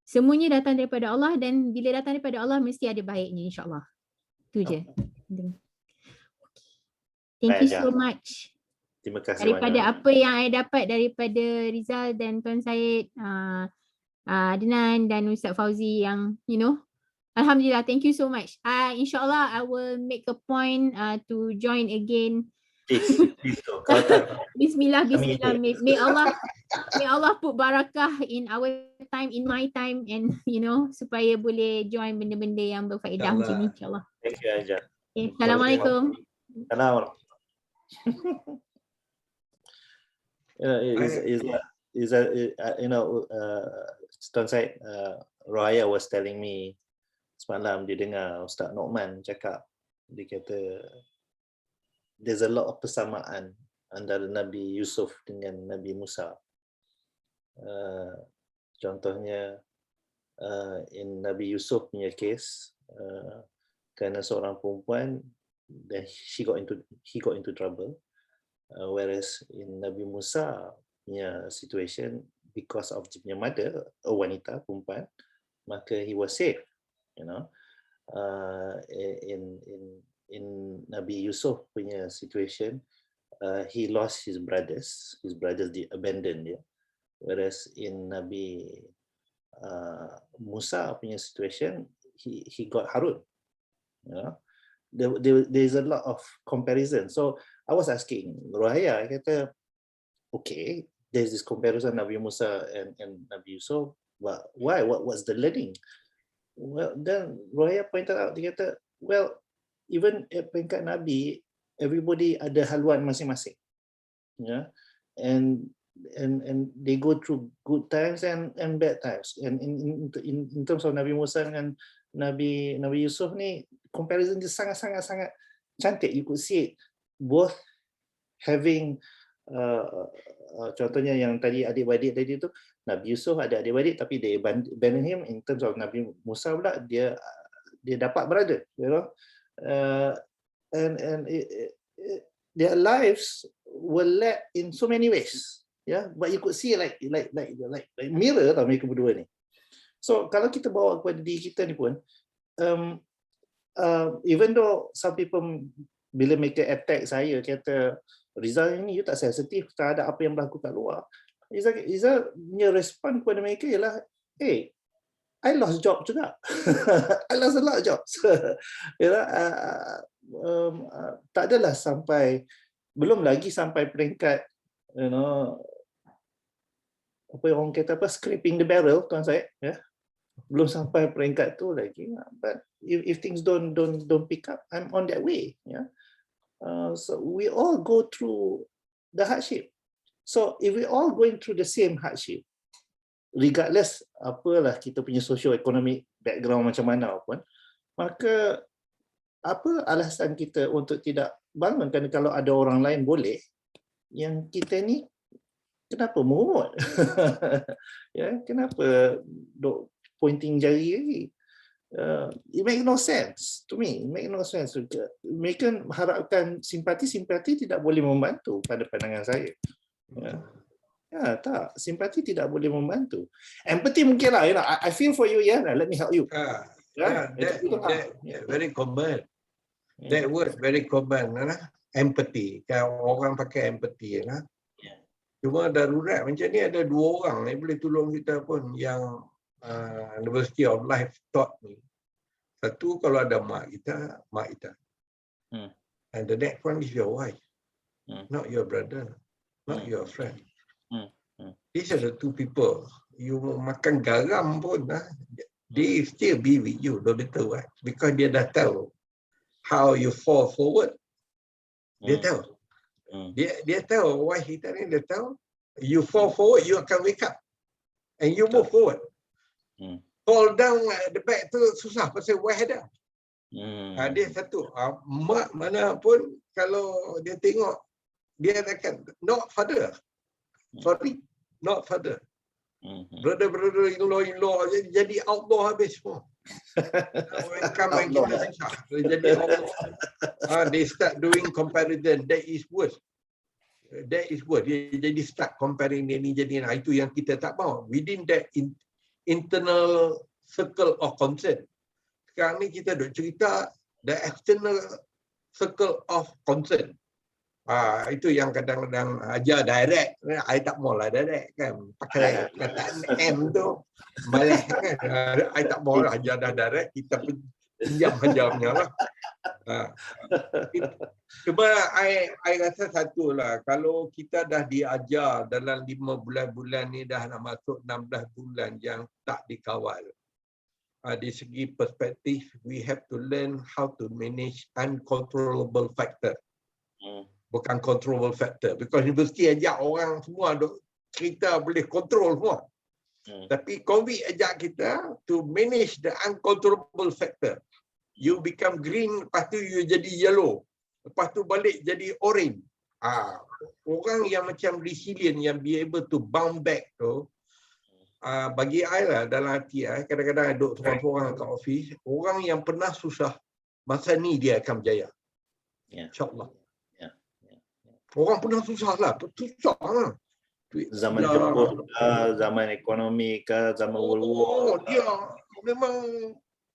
semuanya datang daripada Allah, dan bila datang daripada Allah mesti ada baiknya, insyaAllah. Itu je. Thank you so much. Terima kasih daripada banyak. Apa yang I dapat daripada Rizal dan Tuan Syed, Adnan dan Ustaz Fauzi yang Alhamdulillah, thank you so much. InsyaAllah I will make a point to join again. Bismillah. May Allah put barakah in our time, in my time, and supaya boleh join benda-benda yang berfaedah macam ni, insyaAllah. Thank you, Ajar. Okay, Assalamualaikum. Assalamualaikum. Tuan Syed, Raya was telling me semalam dia dengar Ustaz No'man cakap, dia kata there's a lot of persamaan antara Nabi Yusuf dengan Nabi Musa. Contohnya in Nabi Yusuf punya case, kerana seorang perempuan, then he got into trouble, whereas in Nabi Musa punya situation, because of dia punya mother, a wanita, perempuan, maka he was safe. In Nabi Yusuf punya situation, he lost his brothers. His brothers abandoned dia. Whereas in Nabi Musa punya situation, he got Harun. You know? There's a lot of comparison. So I was asking Rohaya, I kata, okay, there's this comparison Nabi Musa and Nabi Yusuf, but why? What's the learning? Well, then Rohaya pointed out, dia kata, well, even at peringkat Nabi, everybody ada haluan masing-masing. Yeah, and they go through good times and bad times. And in terms of Nabi Musa dengan Nabi Yusuf ni, comparison dia sangat cantik. You could see it both having contohnya yang tadi adik-beradik tadi tu, Nabi Yusuf ada adik-beradik tapi they abandon him. In terms of Nabi Musa pula, dia dapat brother, you know, and their lives were led in so many ways, yeah, but you could see like mirror tau mereka berdua ni. So kalau kita bawa kepada diri kita ni pun, even though some people bila mereka attack saya, kata Rizal ini you tak sensitif terhadap apa yang berlaku kat luar, Rizal punya respon kepada mereka ialah, hey, I lost job juga. I lost a lot of jobs. Tak adalah belum lagi sampai peringkat, you know, apa orang kata scraping the barrel, tuan saya, ya. Belum sampai peringkat tu lagi. But if things don't pick up, I'm on that way, yeah. So we all go through the hardship. So if we all going through the same hardship, regardless apalah kita punya socio-economic background macam mana pun, maka apa alasan kita untuk tidak bangun? Kerana kalau ada orang lain boleh, yang kita ni kenapa mengut? Ya, kenapa dok pointing jari lagi? It make no sense to me. It make no sense. Mereka harapkan simpati tidak boleh membantu pada pandangan saya. Ya, tak. Simpati tidak boleh membantu. Empathy mungkin lah. You know, I feel for you, yeah. Let me help you. That very common. That word very common. Empathy. Kalau orang pakai empathy, cuma darurat macam ni ada dua orang yang boleh tolong kita pun, yang University of Life taught me. Satu, kalau ada mak kita. And the next one is your wife, not your brother, not your friend. These are the two people. You makan garam pun, they still be with you, no matter what, because dia dah tahu how you fall forward. Dia tahu. Dia tahu why kita ni, dia tahu you fall forward, you akan wake up and you move forward. Fall down at the back tu susah pasal why ada. Dia satu. Mak mana pun kalau dia tengok, dia akan not father. Sorry, not father. Brother in-law jadi outlaw habis semua. When kita susah, jadi outlaw. They start doing comparison. That is worse. Dia jadi start comparing dia ni jadi nah. Itu yang kita tak mahu. Within that internal circle of concern. Sekarang ni kita duk cerita the external circle of concern. Itu yang kadang-kadang ajar direct. I tak maulah direct kan. Pakai kataan M tu malah kan. I tak maulah ajar dah direct. Kita pinjam ajarnya lah. Cuma I rasa satu lah. Kalau kita dah diajar dalam 5 bulan-bulan ni, dah nak masuk 16 bulan yang tak dikawal. Di segi perspektif, we have to learn how to manage uncontrollable factor. Bukan controllable factor. Because universiti ajak orang semua duk cerita boleh control semua. Tapi COVID ajak kita to manage the uncontrollable factor. You become green, lepas tu you jadi yellow. Lepas tu balik jadi orange. Orang yang macam resilient, yang be able to bounce back tu, bagi I lah, dalam hati I, kadang-kadang duduk seorang-seorang kat office, orang yang pernah susah, masa ni dia akan berjaya. InsyaAllah. Orang pernah susah lah. Susah lah. Zaman Jepun, zaman ekonomi ke, zaman World War. Dia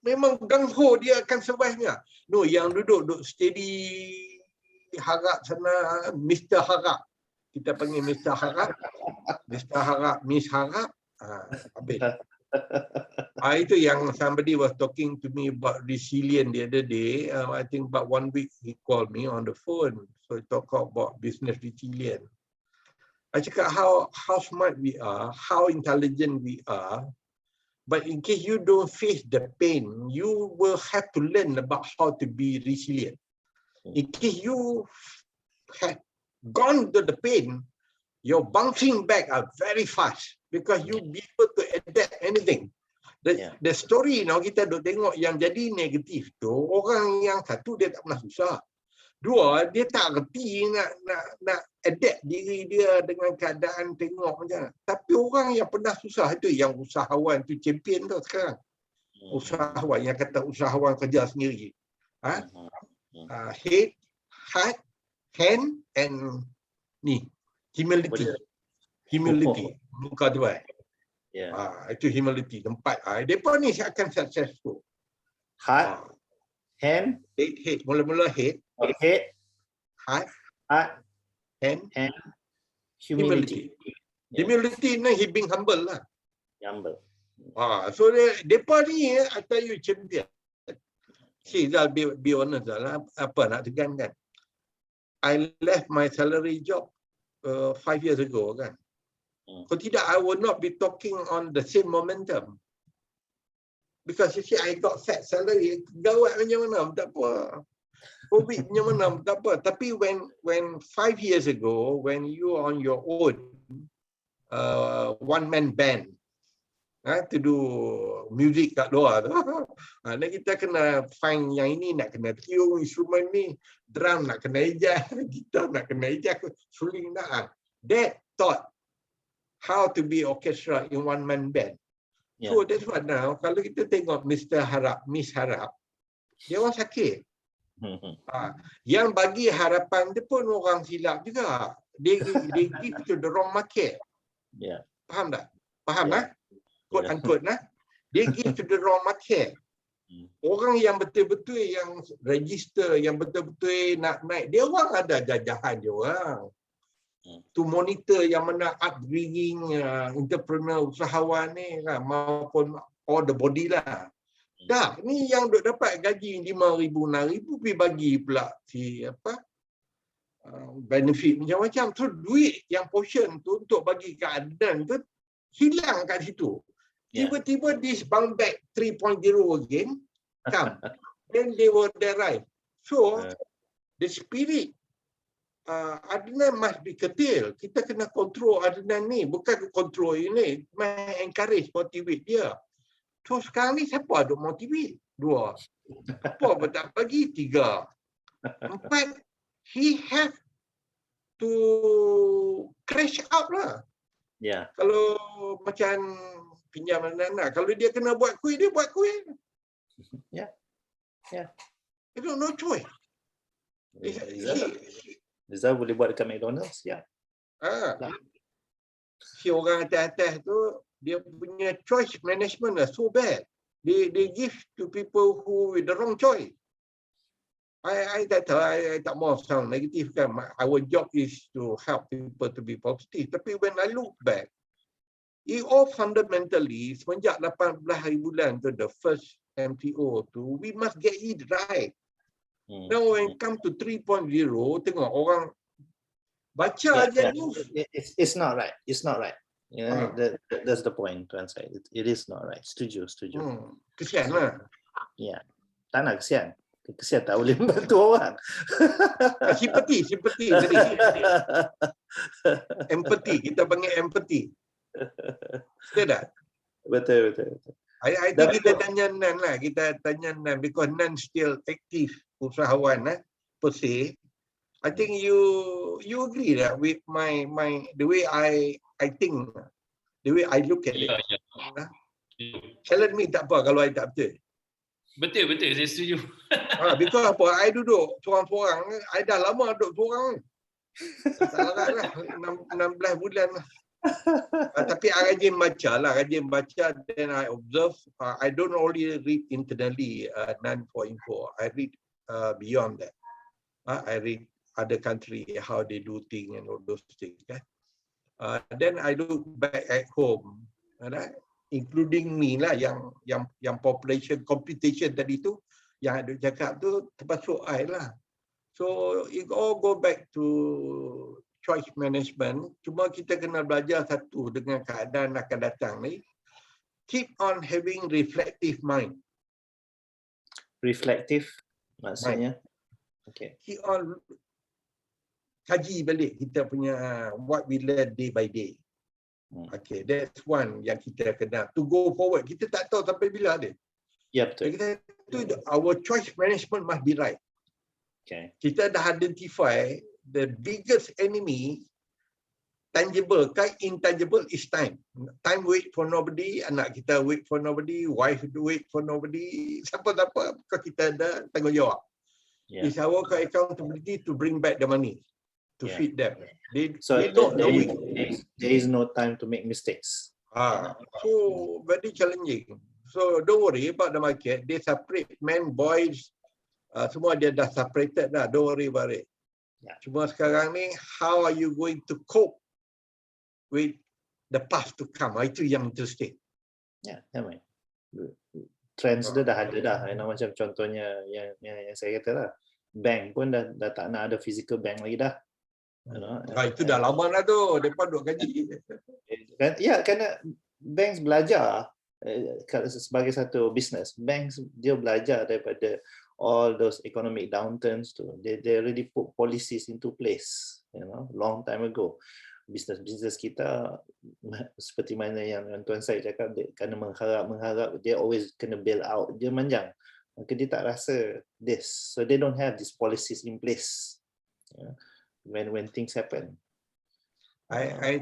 memang gung ho dia akan survive-nya. No, yang duduk steady harap sana, Mr. Harap. Kita panggil Mr. Harap. Mr. Harap, Miss Harap. Habis. Itu yang somebody was talking to me about resilient the other day. I think about 1 week he called me on the phone. So he talk about business resilient. I cakap how smart we are, how intelligent we are. But in case you don't face the pain, you will have to learn about how to be resilient. In case you have gone to the pain, your bouncing back are very fast because you be able to adapt anything. The story kita duk tengok yang jadi negatif tu, orang yang satu dia tak pernah susah. Dua, dia tak reti nak adapt diri dia dengan keadaan tengok macam. Tapi orang yang pernah susah itu yang usahawan tu champion tu sekarang. Usahawan yang kata usahawan kerja sendiri. Head, heart, hand and humility. Muka tu itu humility tempat. Depa ni akan successful. Heart, hand, head. Mula-mula head, heart, hand, humility. Humility ni he being humble lah. Humble. So depa ni I tell you champion. See, be honest lah. Apa nak tekan kan? I left my salary job 5 years ago kan. Kalau tidak, I will not be talking on the same momentum. Because you see, I got fat salary. Gawat macam mana? Tak apa. COVID macam mana? Tak apa. Tapi when 5 years ago, when you on your own, one-man band, to do music kat luar tu. Dan kita kena find yang ini, nak kena tiup instrumen ni, drum nak kena ejah, gitar nak kena ejah, suling nak. That taught how to be orchestra in one-man band. So that's what now, kalau kita tengok Mr. Harap, Miss Harap, dia orang sakit. Yang bagi harapan dia pun orang silap juga. They give to the wrong market. Faham tak? Faham lah? Quote unquote lah. They give to the wrong market. Orang yang betul-betul yang register, yang betul-betul nak naik, dia orang ada jajahan dia orang. To monitor yang mana upbringing entrepreneur usahawan ni kan, maupun all the body lah. Dah, ni yang duk dapat gaji 5,000, 6,000 pergi bagi pula si benefit macam-macam. So duit yang portion tu untuk bagi keadaan tu hilang kat situ. Tiba-tiba this bounce back 3.0 again come. Then they will arrive. So the spirit adrenaline must be curtailed. Kita kena control adrenaline ni, bukan control ini, encourage, motivate dia. So sekarang ni siapa ada motivate? 2. Apa tak bagi? 3. 4. He have to crash out lah. Kalau macam pinjam anak, kalau dia kena buat kuih, dia buat kuih. Itu no choice. Rizal boleh buat dekat McDonald's, Si orang atas-atas tu, dia punya choice management lah so bad. They give to people who with the wrong choice. I tak tahu, I tak mau sound negatif kan. Our job is to help people to be positive. Tapi when I look back, it all fundamentally, semenjak 18 hari bulan tu, the first MTO tu, we must get it right. Now when come to 3.0, tengok orang baca aja news. It's not right. It's not right. That's the point to answer. It is not right. Setuju. Kesian lah. Tak nak kesian. Kesian tak boleh membantu orang. Simpati tadi. Empathy, kita panggil empathy. Betul tak? Betul. I think kita tanya Nan lah. Kita tanya Nan because Nan still active usahawan per se. I think you agree that with my the way I think, the way I look at it. Challenge me tak apa kalau I tak betul. Betul, saya setuju. Because apa? I duduk seorang-seorang. I dah lama duduk seorang. Tak larat lah. 16 bulan lah. Tapi I rajin baca, then I observe. I don't only read internally, none for info. I read beyond that. I read other country, how they do things and all those things. Then I look back at home, right? Including me lah, yang population computation tadi tu, yang ada cakap tu termasuk I lah. So it all go back to choice management. Cuma kita kena belajar satu dengan keadaan akan datang ni. Keep on having reflective mind. Reflective maksudnya? Okay. Keep on kaji balik kita punya what we learn day by day. Okay, that's one yang kita kena to go forward. Kita tak tahu sampai bila dia. Ya, betul. Kita tu our choice management must be right. Okay. Kita dah identify the biggest enemy, tangible ke intangible, is time. Time wait for nobody, anak kita wait for nobody, wife wait for nobody, siapa-siapa kita ada tanggungjawab. Yeah. It's our accountability to bring back the money, to feed them. So there is no time to make mistakes. So very challenging. So don't worry about the market. They separate men, boys, semua dia dah separated dah. Don't worry about it. Yeah. Cuma sekarang ni, how are you going to cope with the past to come? Itu yang interesting. Ya, memang. Trends dia dah ada dah. Macam contohnya yang saya kata lah. Bank pun dah tak nak ada physical bank lagi dah. Itu dah lama dah tu. Mereka duk gaji. Ya, kerana banks belajar sebagai satu bisnes. Banks dia belajar daripada all those economic downturns tu. They already put policies into place, long time ago. Bisnes kita seperti mana yang Tuan Syed cakap, dia kena mengharap, dia always kena bail out, dia manjang. Maka dia tak rasa this. So they don't have these policies in place when things happen. I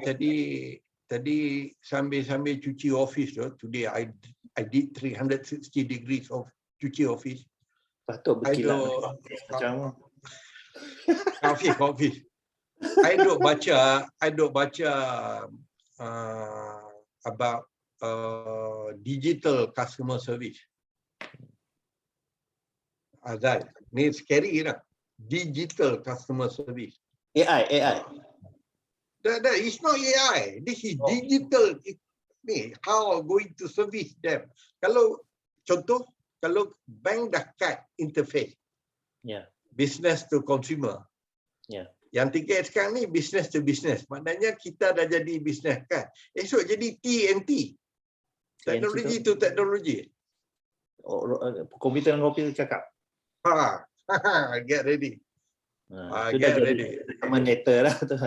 tadi sambil cuci office tu, today I did 360 degrees of cuci office. Patut berkilat macam office. I duk baca about digital customer service. Azal, ni scary lah. Digital customer service. AI. That is not AI. This is digital. Ni how going to service them. Kalau contoh, kalau bank dah cut interface, business to consumer. Yang tiga sekarang ni business to business. Maknanya kita dah jadi business kan. Esok jadi T&T. Teknologi to teknologi. Komputer dengan komputer cakap. Get ready. Get ready. Terminator lah tu.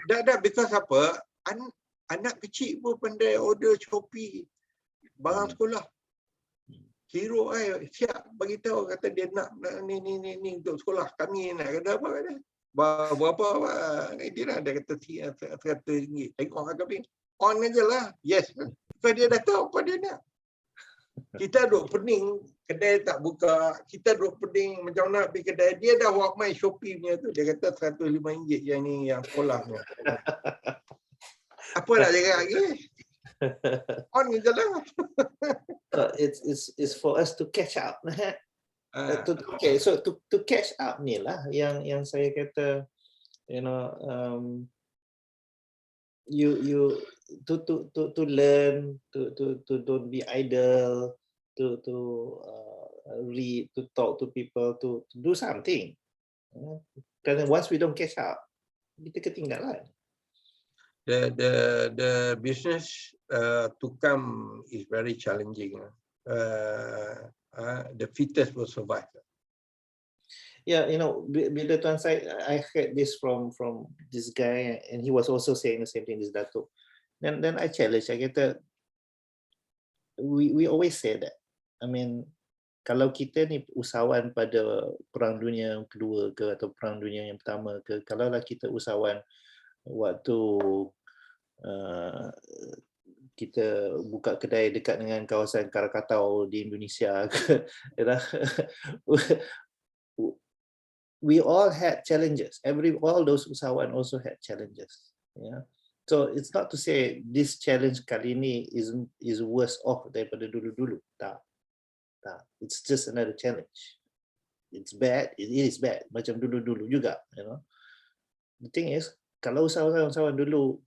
Dah because apa? Anak kecil pun pandai order Shopee barang sekolah. Hero siap bagi tahu, kata dia nak ni untuk sekolah. Kami nak kata apa kata? Berapa dia nak, dia kata RM100. Tengok kami. On aja lah. Yes. Sebab dia dah tahu apa dia nak. Kita duk pening, kedai tak buka. Kita duk pening macam mana pergi kedai. Dia dah walk my Shopee punya tu. Dia kata RM105 yang ni yang sekolahnya. Apa nak cakap lagi? On je lah. It's for us to catch up. Okay, so to catch up ni lah yang saya kata, you to learn, to don't be idle, to read, to talk to people, to do something. Because once we don't catch up, kita ketinggalan. The business to come is very challenging. The fittest will survive. Yeah, bila Tuan Syed, I heard this from this guy, and he was also saying the same thing, this Datuk. Then I challenge, I kata, we always say that. I mean, kalau kita ni usahawan pada Perang Dunia Kedua ke, atau Perang Dunia yang Pertama ke, kalaulah kita usahawan waktu kita buka kedai dekat dengan kawasan Krakatau di Indonesia ke, we all had challenges. All those usahawan also had challenges. Yeah. So it's not to say this challenge kali ini is worse off daripada dulu-dulu. Tak. It's just another challenge. it's bad, it is bad. Macam dulu-dulu juga, you know. The thing is, kalau usahawan dulu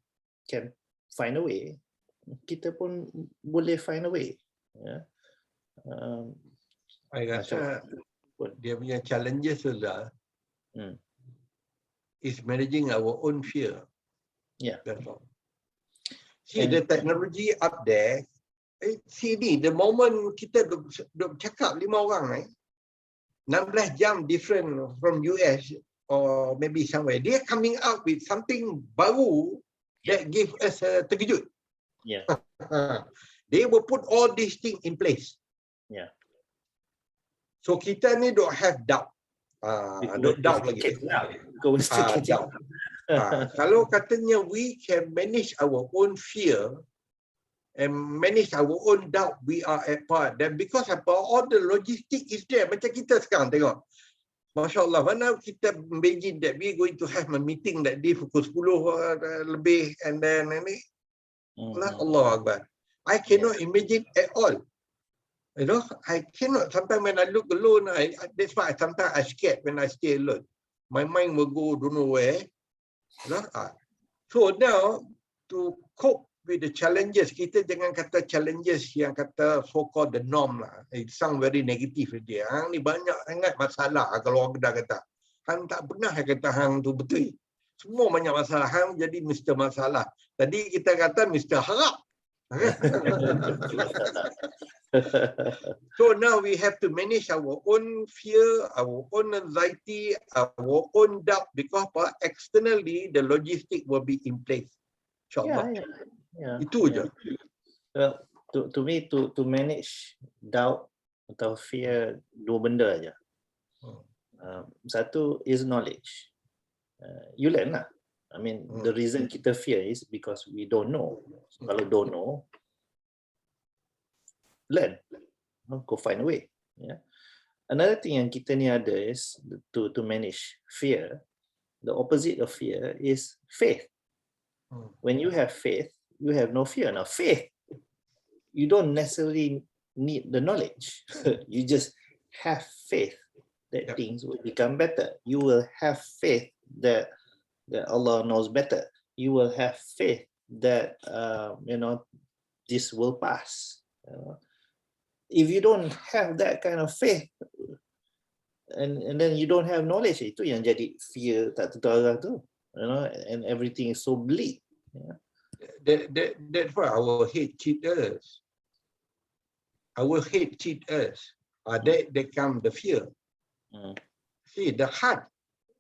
can find a way, kita pun boleh find a way. Ya. Saya rasa dia punya challenges adalah is managing our own fear. Yeah. That's all. See, the technology up there, see ni, the moment kita duk cakap 5 orang 16 jam different from US or maybe somewhere, they are coming out with something baru that give us a terkejut. Yeah. They will put all these things in place. Yeah. So kita ni don't have doubt. Don't doubt lagi. Doubt. Kalau katanya we can manage our own fear and manage our own doubt, we are at par. Then because all the logistic is there. Macam kita sekarang tengok. Masya Allah, mana kita imagine that we going to have a meeting that day pukul 10 lebih and then ini. Allah Akbar. I cannot imagine at all. You know, I cannot. Sometimes when I look alone, that's why sometimes I scared when I stay alone. My mind will go don't know where. You know? So now, to cope with the challenges, kita jangan kata challenges yang kata so-called the norm lah. It sound very negative dia. Hang ni banyak sangat masalah kalau orang dah kata. Hang tak pernah kata hang tu betul. Semua banyak masalah. Hang jadi Mr. Masalah. Tadi kita kata Mr. Harap. So now we have to manage our own fear, our own anxiety, our own doubt because externally the logistic will be in place. InsyaAllah. Yeah. Itu je. To me, to manage doubt atau fear, dua benda aja. Satu is knowledge. You learn lah. I mean, the reason kita fear is because we don't know. Kalau don't know, learn. Go find a way. Yeah. Another thing yang kita ni ada is to manage fear. The opposite of fear is faith. When you have faith, you have no fear. Now, faith, you don't necessarily need the knowledge. You just have faith that things will become better. You will have faith that Allah knows better. You will have faith that this will pass. If you don't have that kind of faith, and then you don't have knowledge, itu yang jadi fear tak tentu arah tu. And everything is so bleak. That's why our head cheat us. Our head cheat us. That come the fear. See, the heart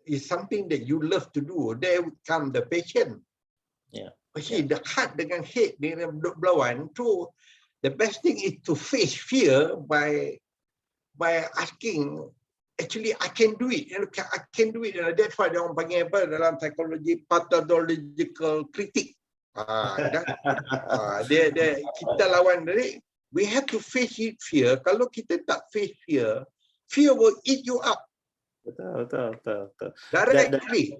is something that you love to do. There come the passion. Yeah. See, the heart dengan head dengan berlawan. So the best thing is to face fear by asking, actually I can do it. I can do it. That's why dia orang panggil apa dalam psikologi pathological critic. Kita lawan dari. We have to face it fear. Kalau kita tak face fear, fear will eat you up. Betul. Directly.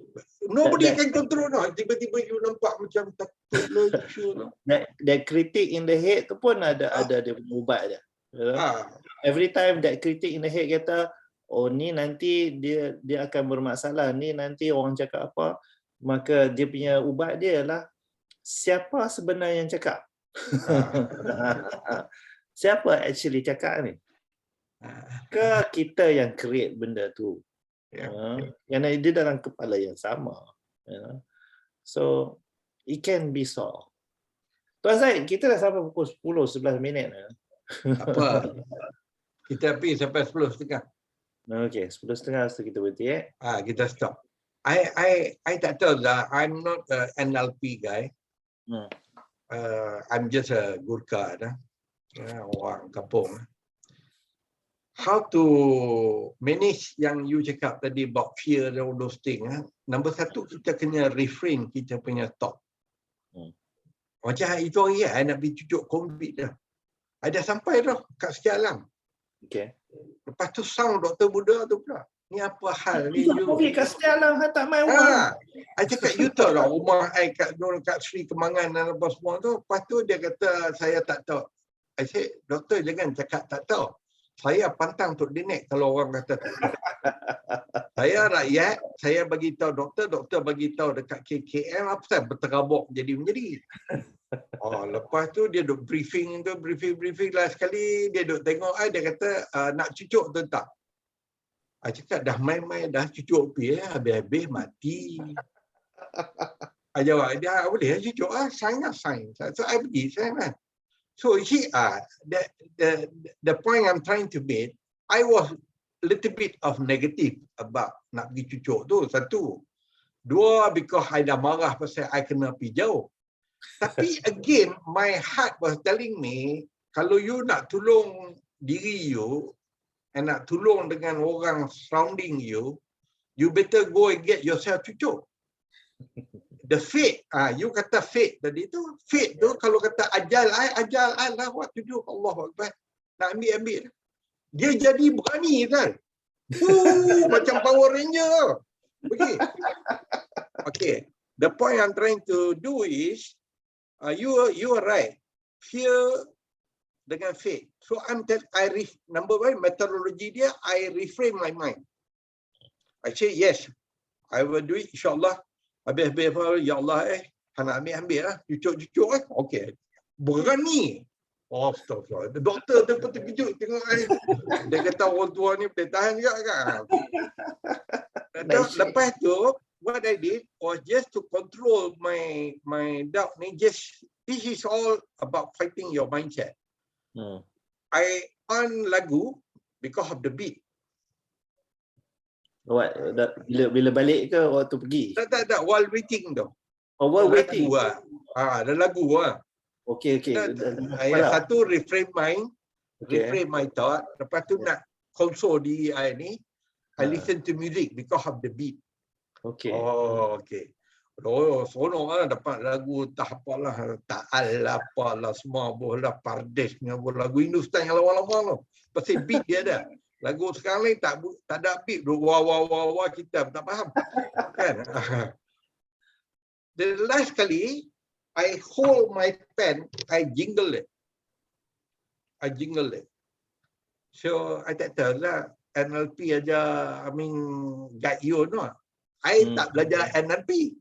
Nobody can control. No. Tiba-tiba you nampak macam takut lucu. That critic in the head tu pun ada dia punya ubat dia. Every time that critic in the head kata, oh ni nanti dia akan bermasalah, ni nanti orang cakap apa, maka dia punya ubat dia lah siapa sebenarnya yang cakap. Siapa actually cakap ni? Ke kita yang create benda tu? Yang dia dalam kepala yang sama. So it can be solved. Tuan Zaid, kita dah sampai pukul 10-11 minit. Apa? Kita pergi sampai 10:30. Okay, 10:30 so kita berhenti. Kita stop. I tak tahu lah. I'm not an NLP guy. I'm just a Gurkha, orang kampung. How to manage yang you cakap tadi about fear and all those things. Number satu, kita kena refrain kita punya thought. Macam itu hari I nak pergi cucuk COVID dah. I dah sampai dah kat Setialang. Okay. Lepas tu sound Dr. Buddha tu pula. Ni apa hal ni? COVID kat Setialang, tak main rumah. I cakap, you tahu lah rumah I kat Sri Kemangan dan apa semua tu. Lepas tu dia kata, saya tak tahu. I said, doktor jangan cakap tak tahu. Saya pantang untuk dinek kalau orang kata tak. Saya rakyat, saya bagi tahu doktor, doktor bagi tahu dekat KKM, apa saya berterabak jadi. Lepas tu dia duk briefing lah sekali, dia duk tengok dia kata nak cucuk tu tak. Cakap dah main-main dah cucuk pi habis-habis mati. Jawab dia boleh cucuk sign. So I pergi sign. So you see the point I'm trying to make, I was a little bit of negative about nak pergi cucuk tu, satu. Dua, because I dah marah pasal I kena pergi jauh. Tapi again, my heart was telling me, kalau you nak tolong diri you, and nak tolong dengan orang surrounding you, you better go and get yourself cucuk. The fate, you kata fate tadi tu, fate tu kalau kata ajal I lah what to do, Allahu Akbar. Nak ambil. Dia jadi berani kan. Macam Power Ranger. Okay. The point I'm trying to do is, you are right. Fear dengan fate. So number one, methodology dia, I reframe my mind. I say yes, I will do it insyaAllah. Habis-habis, ya Allah nak ambil lah, cucuk okay. Berani. Astagfirullah. Doktor tu pun terkejut tengok dia kata orang tua ni boleh tahan juga kan. Lepas tu, what I did was just to control my doubt ni, this is all about fighting your mindset. I on lagu because of the beat. Bila balik ke waktu pergi? Tak, while waiting tu. While waiting. Ada lagu Okay. Yang satu reframe my thought. Lepas tu nak console diri I ni, I listen to music because of the beat. Okay. Okay. Seronok lah dapat lagu tak apalah, ta'al apalah, semua bola Pardes punya lagu Hindustan yang lama-lama tu. Pasal beat dia ada. Lagu sekarang ni tak ada beat, wah kita tak faham. Kan? The last kali I hold my pen, I jingle it. So I tak tahu lah NLP aja, guide you no. I tak belajar NLP.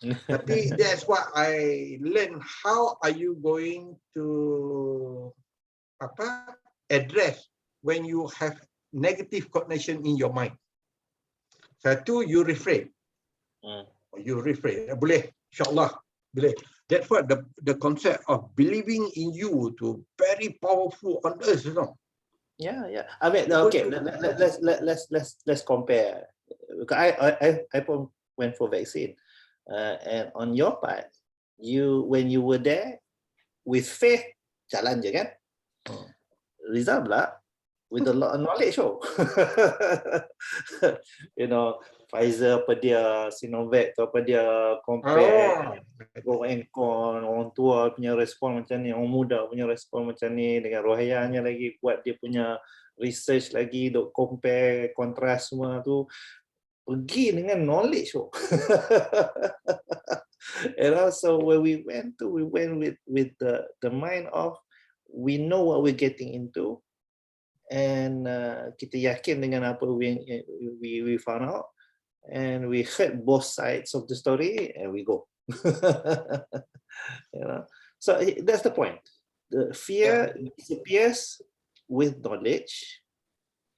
Tapi that's what I learn. How are you going to address when you have negative cognition in your mind? Satu, you reframe. Boleh, insyaAllah. Boleh. That's what the concept of believing in you to very powerful on earth, you know. Yeah. Okay. Let's compare. Because I went for vaccine, and on your part, when you were there with faith, jalan je kan. Result pula with a lot of knowledge. You know, Pfizer apa dia, Sinovac tu apa dia, compare pro and con, orang tua punya respon macam ni, orang muda punya respon macam ni, dengan rohayanya lagi buat dia punya research lagi, duk compare, kontras semua tu, pergi dengan knowledge. And also when we went with the mind of we know what we're getting into, and kita yakin dengan apa we found out, and we heard both sides of the story, and we go. You know, so that's the point. The fear disappears with knowledge.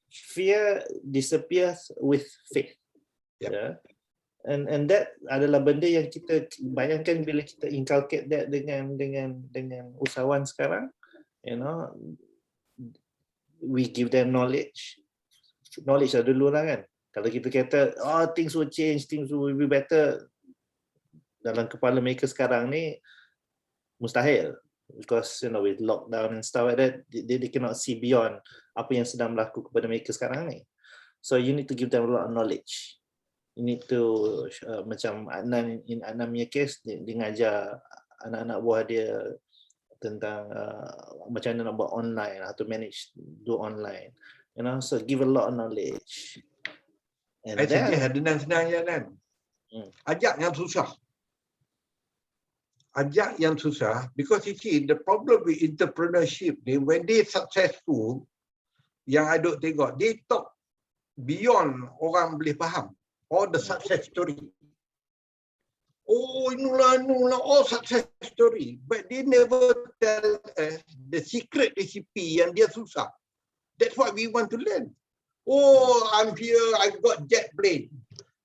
Fear disappears with faith. Yeah. And that adalah benda yang kita bayangkan bila kita inculcate that dengan usahawan sekarang. You know, we give them knowledge lah dulu lah kan. Kalau kita kata things will change, things will be better, dalam kepala mereka sekarang ni mustahil, because you know with lockdown and stuff like that, they cannot see beyond apa yang sedang berlaku kepada mereka sekarang ni. So you need to give them a lot of knowledge. You need to macam Adnan punya case, dia ngajar anak-anak buah dia tentang macam mana nak buat online, how to manage do online, you know, so give a lot of knowledge. And then senang je kan. Ajak yang susah, because you see the problem with entrepreneurship, when they successful, yang I duk tengok, they talk beyond orang boleh faham. All the success story. Oh, inilah, all success story. But they never tell us the secret recipe yang dia susah. That's what we want to learn. Oh, I'm here, I got jet plane.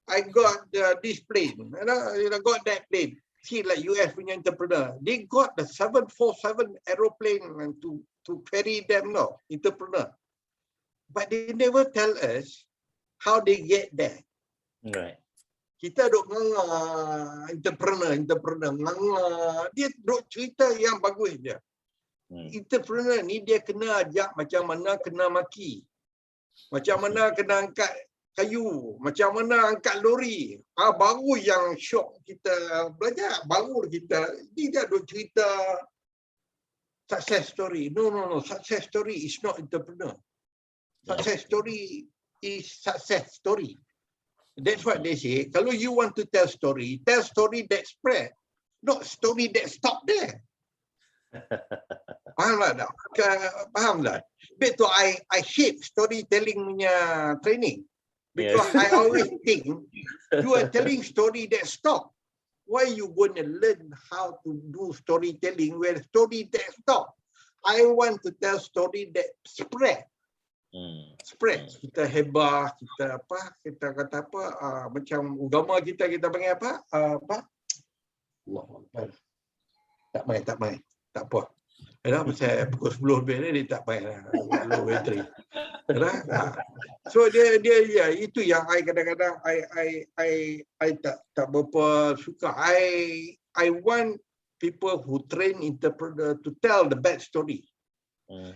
I got this plane. I got that plane. See, like US punya entrepreneur. They got the 747 aeroplane to ferry them, entrepreneur. But they never tell us how they get there. Right. Kita duk nganga, entrepreneur, nganga. Dia duk cerita yang bagus je. Entrepreneur ni dia kena ajak macam mana kena maki. Macam mana kena angkat kayu. Macam mana angkat lori. Baru yang shock kita belajar. Baru kita, dia duk cerita success story. No. Success story is not entrepreneur. Success story is success story. That's what they say. Kalau you want to tell story that spread, not story that stop there. Faham tak? Faham tak? Betul, I hate storytelling punya training. Because I always think you are telling story that stop. Why you going to learn how to do storytelling where story that stop? I want to tell story that spread. Spread. Kita hebah, kita apa, kita kata apa, macam agama kita panggil apa? Allah. Tak main. Tak apa. Pasal pukul 10 lebih ni dia tak main lah. Low battery. So dia itu yang I kadang-kadang I tak berapa suka. I want people who train interpreter to tell the back story.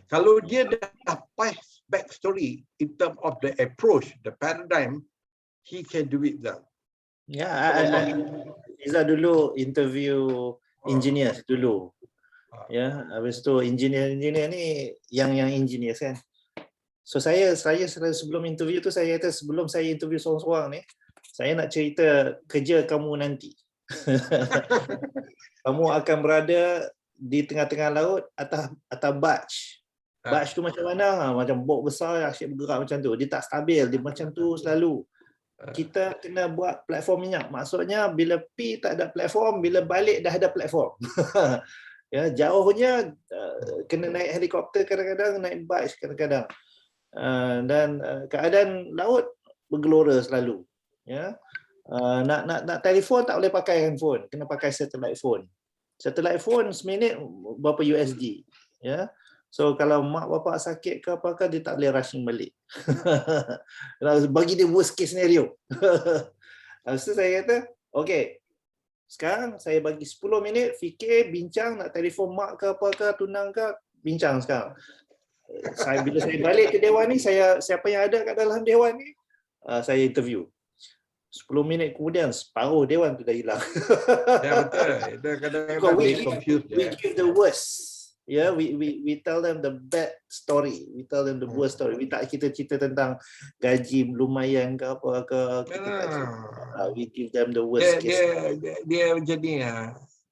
Kalau dia dah pas back story in terms of the approach, the paradigm, he can do it well. Iza dulu interview engineers dulu. Ya, habis tu engineer ni yang engineers kan. So saya sebelum interview tu saya kata sebelum saya interview seorang-seorang ni, saya nak cerita kerja kamu nanti. Kamu akan berada di tengah-tengah laut atas barge. Barge tu macam mana? Macam bot besar asyik bergerak macam tu. Dia tak stabil, dia macam tu selalu. Kita kena buat platform minyak. Maksudnya bila pi tak ada platform, bila balik dah ada platform. Ya, jauhnya kena naik helikopter kadang-kadang, naik barge kadang-kadang. Dan keadaan laut bergelora selalu. Ya. Nak telefon tak boleh pakai handphone, kena pakai satellite phone. Satellite phone seminit berapa USD. Ya. So kalau mak bapak sakit ke apakah dia tak boleh rushing balik. Bagi dia worst case scenario. Lepas tu saya kata, okey. Sekarang saya bagi 10 minit fikir, bincang, nak telefon mak ke apakah, tunang ke, bincang sekarang. Bila saya balik ke dewan ni, siapa yang ada kat dalam dewan ni, saya interview. 10 minit kemudian separuh dewan tu dah hilang. Ya betul. Kadang-kadang we give the worst. Yeah, we tell them the bad story. We tell them the worst story. Kita cerita tentang gaji lumayan ke apa ke. We give them the worst case. Dia macam ni.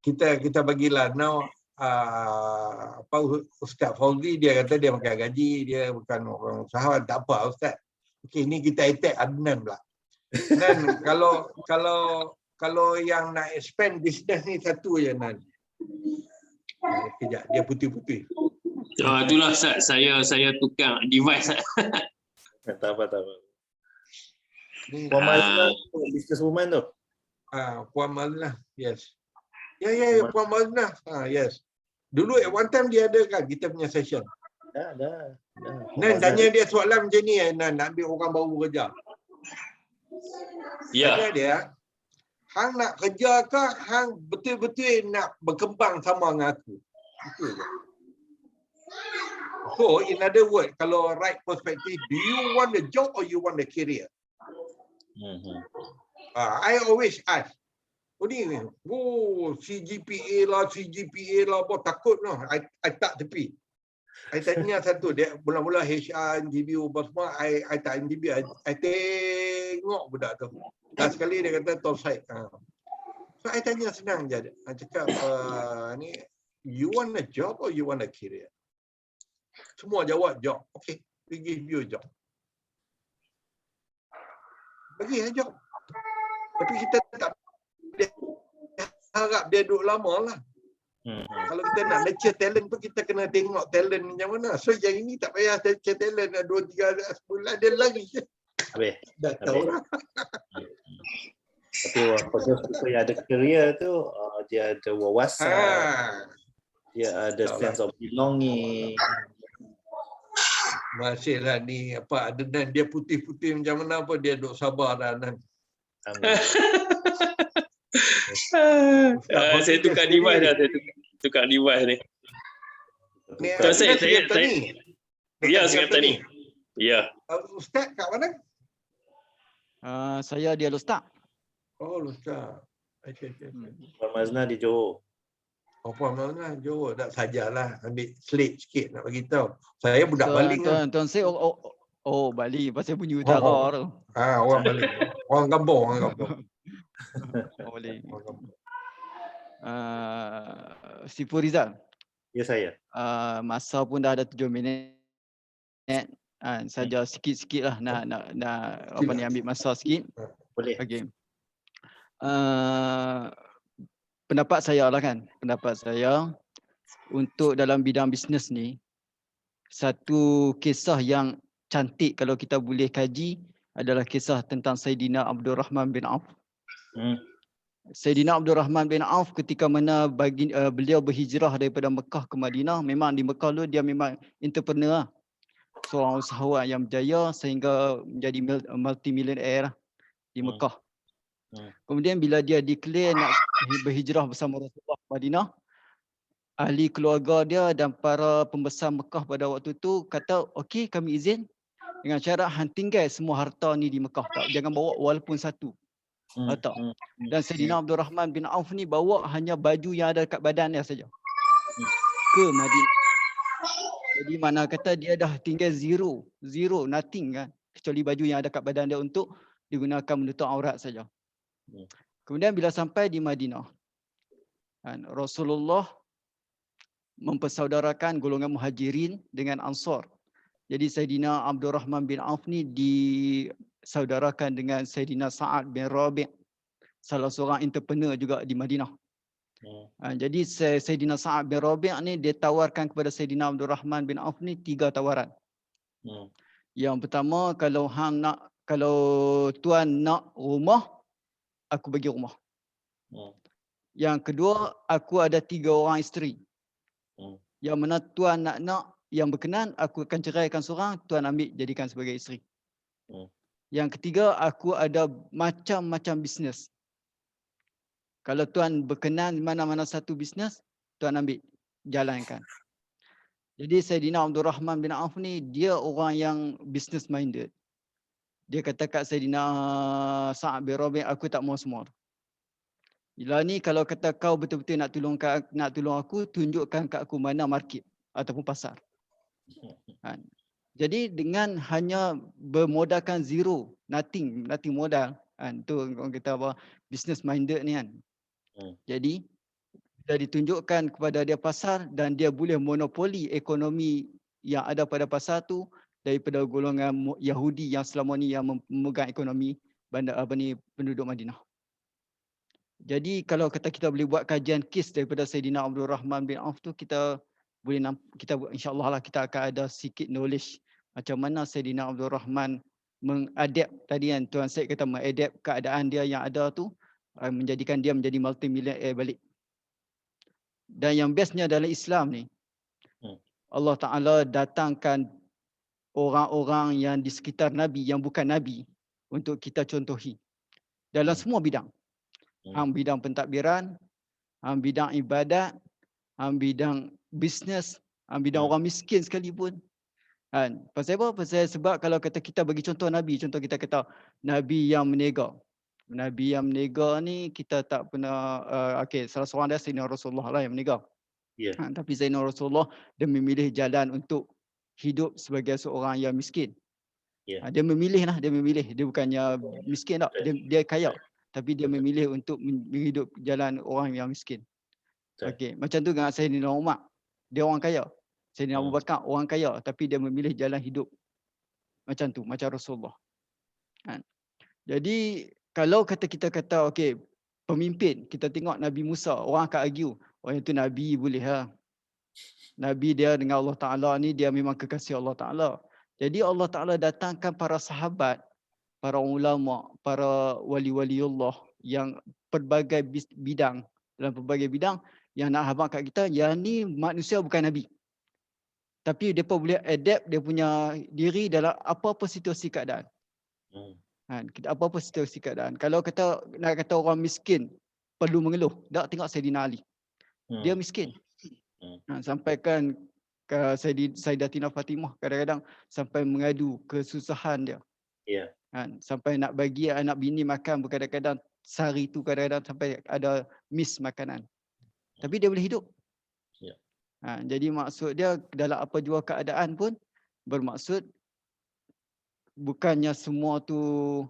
Kita bagilah now Ustaz Fauzi dia kata dia makan gaji, dia bukan orang usahawan, tak apa Ustaz. Okey, ni kita attack Adnan pula. Dan kalau yang nak expand bisnes ni satu je Nan. Kejap, dia putih-putih. Itulah Ustaz, saya tukar device. Tak apa. Puan Malina, business woman tu. Puan Malina, yes. Ya, Puan Malina. Yes. Dulu at one time dia ada kan kita punya session. Dah. Nan tanya dia soalan macam ni, Nan nak ambil orang baru kerja. Ya. Tanya dia, hang nak kerja ke hang betul-betul nak berkembang sama dengan aku? Itu je. So in other words, kalau right perspective, do you want the job or you want the career? I always ask, CGPA lah, takut noh. I tak tepi. I tanya satu, dia mula-mula HR, interview apa semua, I tak interview, I tengok budak tu. Dan sekali dia kata top side. So I tanya senang je. I cakap, ni, you want a job or you want a career? Semua jawab job. Okay, Pergi view job. Bagi job. Tapi kita tak harap dia duduk lama lah. Kalau kita nak nurture talent pun kita kena tengok talent macam mana. So yang ini tak payah nurture talent 2-3 sebulan dia lari je. Habis. Dah tahu lah. Tapi people yang ada career tu dia ada wawasan, dia ada sense of belonging. Masihlah ni apa adenan dia putih-putih macam mana apa dia duk sabar dah Nan. Amin. Saya tukar device dah, saya tukar device ni. Ni Tuan Syed, saya ya, saya kata ni. Ya. Ustaz kat mana? Saya dia Ustaz. Oh, Ustaz. Okay. Puan Mazna di Johor. Oh, Puan Mazna Johor. Tak sajalah. Ambil slate sikit nak bagi tahu. Saya budak Baling lah. Tuan Syed, Bali. Pasal bunyi utara tu. Orang Baling. Orang kampung. Boleh. Sifu Rizal. Ya, saya. Masa pun dah ada 7 minit. Saja sikit-sikit lah nak apa ni, ambil masa sikit. Boleh. Okey. Pendapat saya lah kan. Pendapat saya untuk dalam bidang bisnes ni, satu kisah yang cantik kalau kita boleh kaji adalah kisah tentang Saidina Abdul Rahman bin Auf. Saidina Abdul Rahman bin Auf ketika mana beliau berhijrah daripada Mekah ke Madinah, memang di Mekah tu dia memang entrepreneur, seorang usahawan yang berjaya sehingga menjadi multimillionaire di Mekah. Kemudian bila dia declare nak berhijrah bersama Rasulullah ke Madinah, ahli keluarga dia dan para pembesar Mekah pada waktu tu kata, okey, kami izin dengan syarat hang tinggal semua harta ni di Mekah, tak, jangan bawa walaupun satu harta. Dan Saidina Abdul Rahman bin Auf ni bawa hanya baju yang ada dekat badan dia saja ke Madinah. Jadi mana kata dia dah tinggal zero, nothing kan, kecuali baju yang ada dekat badan dia untuk digunakan menutup aurat saja. Kemudian bila sampai di Madinah, Rasulullah mempersaudarakan golongan muhajirin dengan ansar. Jadi Saidina Abdul Rahman bin Auf ni disaudarakan dengan Saidina Sa'ad bin Rabi', salah seorang entrepreneur juga di Madinah. Jadi Saidina Sa'ad bin Rabi' ni dia tawarkan kepada Saidina Abdul Rahman bin Auf ni 3 tawaran. Yang pertama, kalau tuan nak rumah, aku bagi rumah. Yang kedua, aku ada 3 orang isteri. Yang mana tuan nak yang berkenan, aku akan ceraikan seorang, tuan ambil jadikan sebagai isteri. Yang ketiga, aku ada macam-macam bisnes. Kalau tuan berkenan mana-mana satu bisnes, tuan ambil, jalankan. Jadi Saidina Abdul Rahman bin Auf ni dia orang yang business minded. Dia kata kat Saidina Sa'ad bin Rabi', aku tak mau semua. Bila ni kalau kata kau betul-betul nak tolong aku, tunjukkan kat aku mana market ataupun pasar. Jadi dengan hanya bermodalkan zero, nothing modal, tu orang kata apa, business minded ni kan. Jadi dah ditunjukkan kepada dia pasar dan dia boleh monopoli ekonomi yang ada pada pasar tu daripada golongan Yahudi yang selama ni yang memegang ekonomi penduduk Madinah. Jadi kalau kata kita boleh buat kajian kes daripada Saidina Abdul Rahman bin Auf tu, kita boleh insya-Allah lah kita akan ada sikit knowledge macam mana Saidina Abdul Rahman mengadapt tadi kan, Tuan Syed kata mengadapt keadaan dia yang ada tu menjadikan dia menjadi multimillionaire balik. Dan yang bestnya dalam Islam ni, Allah Ta'ala datangkan orang-orang yang di sekitar Nabi yang bukan Nabi untuk kita contohi dalam semua bidang. Hang bidang pentadbiran, hang bidang ibadat, hang bidang bisnes, hang bidang orang miskin sekalipun. Pasal apa? Sebab kalau kata kita bagi contoh Nabi, contoh kita kata Nabi yang menega. Nabi yang menega ni kita tak pernah, salah seorang dia Sayyidina Rasulullah lah yang menega. Tapi Sayyidina Rasulullah dia memilih jalan untuk hidup sebagai seorang yang miskin. Dia memilih. Dia bukannya miskin tak, dia kaya. Tapi dia memilih untuk menghidup jalan orang yang miskin. Macam tu dengan Sayyidina Umar. Dia orang kaya. Sayyidina Abu Bakar orang kaya, tapi dia memilih jalan hidup macam tu, macam Rasulullah. Kan? Jadi kalau kita kata okey, pemimpin, kita tengok Nabi Musa, orang akan argue, orang itu Nabi boleh ha. Nabi dia dengan Allah Ta'ala ni dia memang kekasih Allah Ta'ala. Jadi Allah Ta'ala datangkan para sahabat, para ulama, para wali-waliullah yang pelbagai bidang, dalam pelbagai bidang yang nak habaq kat kita, yang ni manusia bukan Nabi. Tapi mereka boleh adapt dia punya diri dalam apa-apa situasi keadaan. Apa-apa situasi keadaan. Kalau nak kata orang miskin perlu mengeluh, tak tengok Saidina Ali. Dia miskin. Sampaikan ke Sayyidatina Fatimah kadang-kadang sampai mengadu kesusahan dia. Ya. Sampai nak bagi anak bini makan kadang-kadang sehari tu kadang-kadang sampai ada miss makanan. Tapi dia boleh hidup. Ya. Jadi maksud dia dalam apa jua keadaan pun bermaksud bukannya semua tu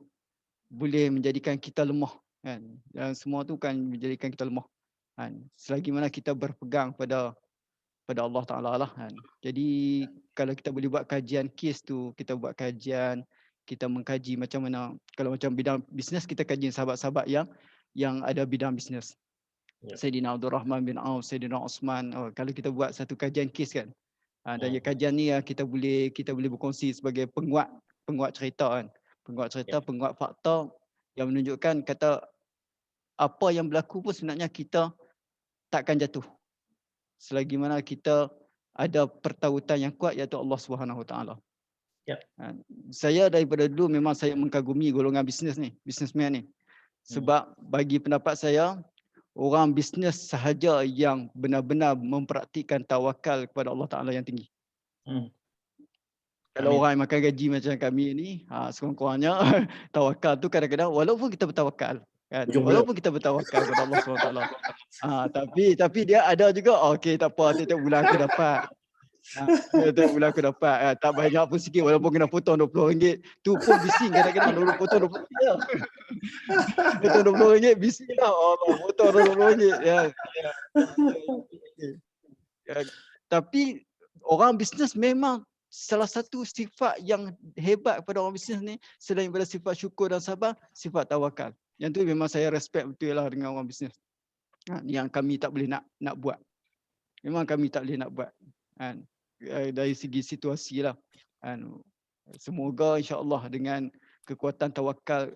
boleh menjadikan kita lemah, kan? Dan semua tu kan menjadikan kita lemah. Selagi mana kita berpegang pada Allah Ta'ala lah. Jadi kalau kita boleh buat kajian kes tu, kita buat kajian, kita mengkaji macam mana, kalau macam bidang bisnes kita kaji sahabat-sahabat yang ada bidang bisnes. Ya. Sayyidina Abdul Rahman bin Auf, Sayyidina Osman. Kalau kita buat satu kajian kes kan. Dan kajian ni kita boleh berkongsi sebagai penguat cerita kan. Penguat cerita, penguat fakta yang menunjukkan kata apa yang berlaku pun sebenarnya kita takkan jatuh selagi mana kita ada pertautan yang kuat iaitu Allah Subhanahu Wa Taala. Ya. Saya daripada dulu memang saya mengagumi golongan bisnes ni, bisnesmen ni. Sebab bagi pendapat saya, orang bisnes sahaja yang benar-benar mempraktikkan tawakal kepada Allah Taala yang tinggi. Kalau orang yang makan gaji macam kami ni, sekurang-kurangnya tawakal tu kadang-kadang walaupun kita bertawakal, kan? Walaupun kita bertawakal kepada Allah SWT. Tapi dia ada juga, okey tak apa, tiap-tiap bulan aku dapat. Tiap-tiap bulan aku dapat. Tak banyak pun sikit walaupun kena potong RM20. Tu pun bising kadang-kadang potong RM20 lah. Potong RM20 bising lah. Allah, potong RM20. Tapi orang bisnes memang salah satu sifat yang hebat pada orang bisnes ni, selain daripada sifat syukur dan sabar, sifat tawakal. Yang tu memang saya respect betul lah dengan orang bisnes. Yang kami tak boleh nak buat. Memang kami tak boleh nak buat. Dari segi situasi lah. Semoga insya-Allah dengan kekuatan tawakal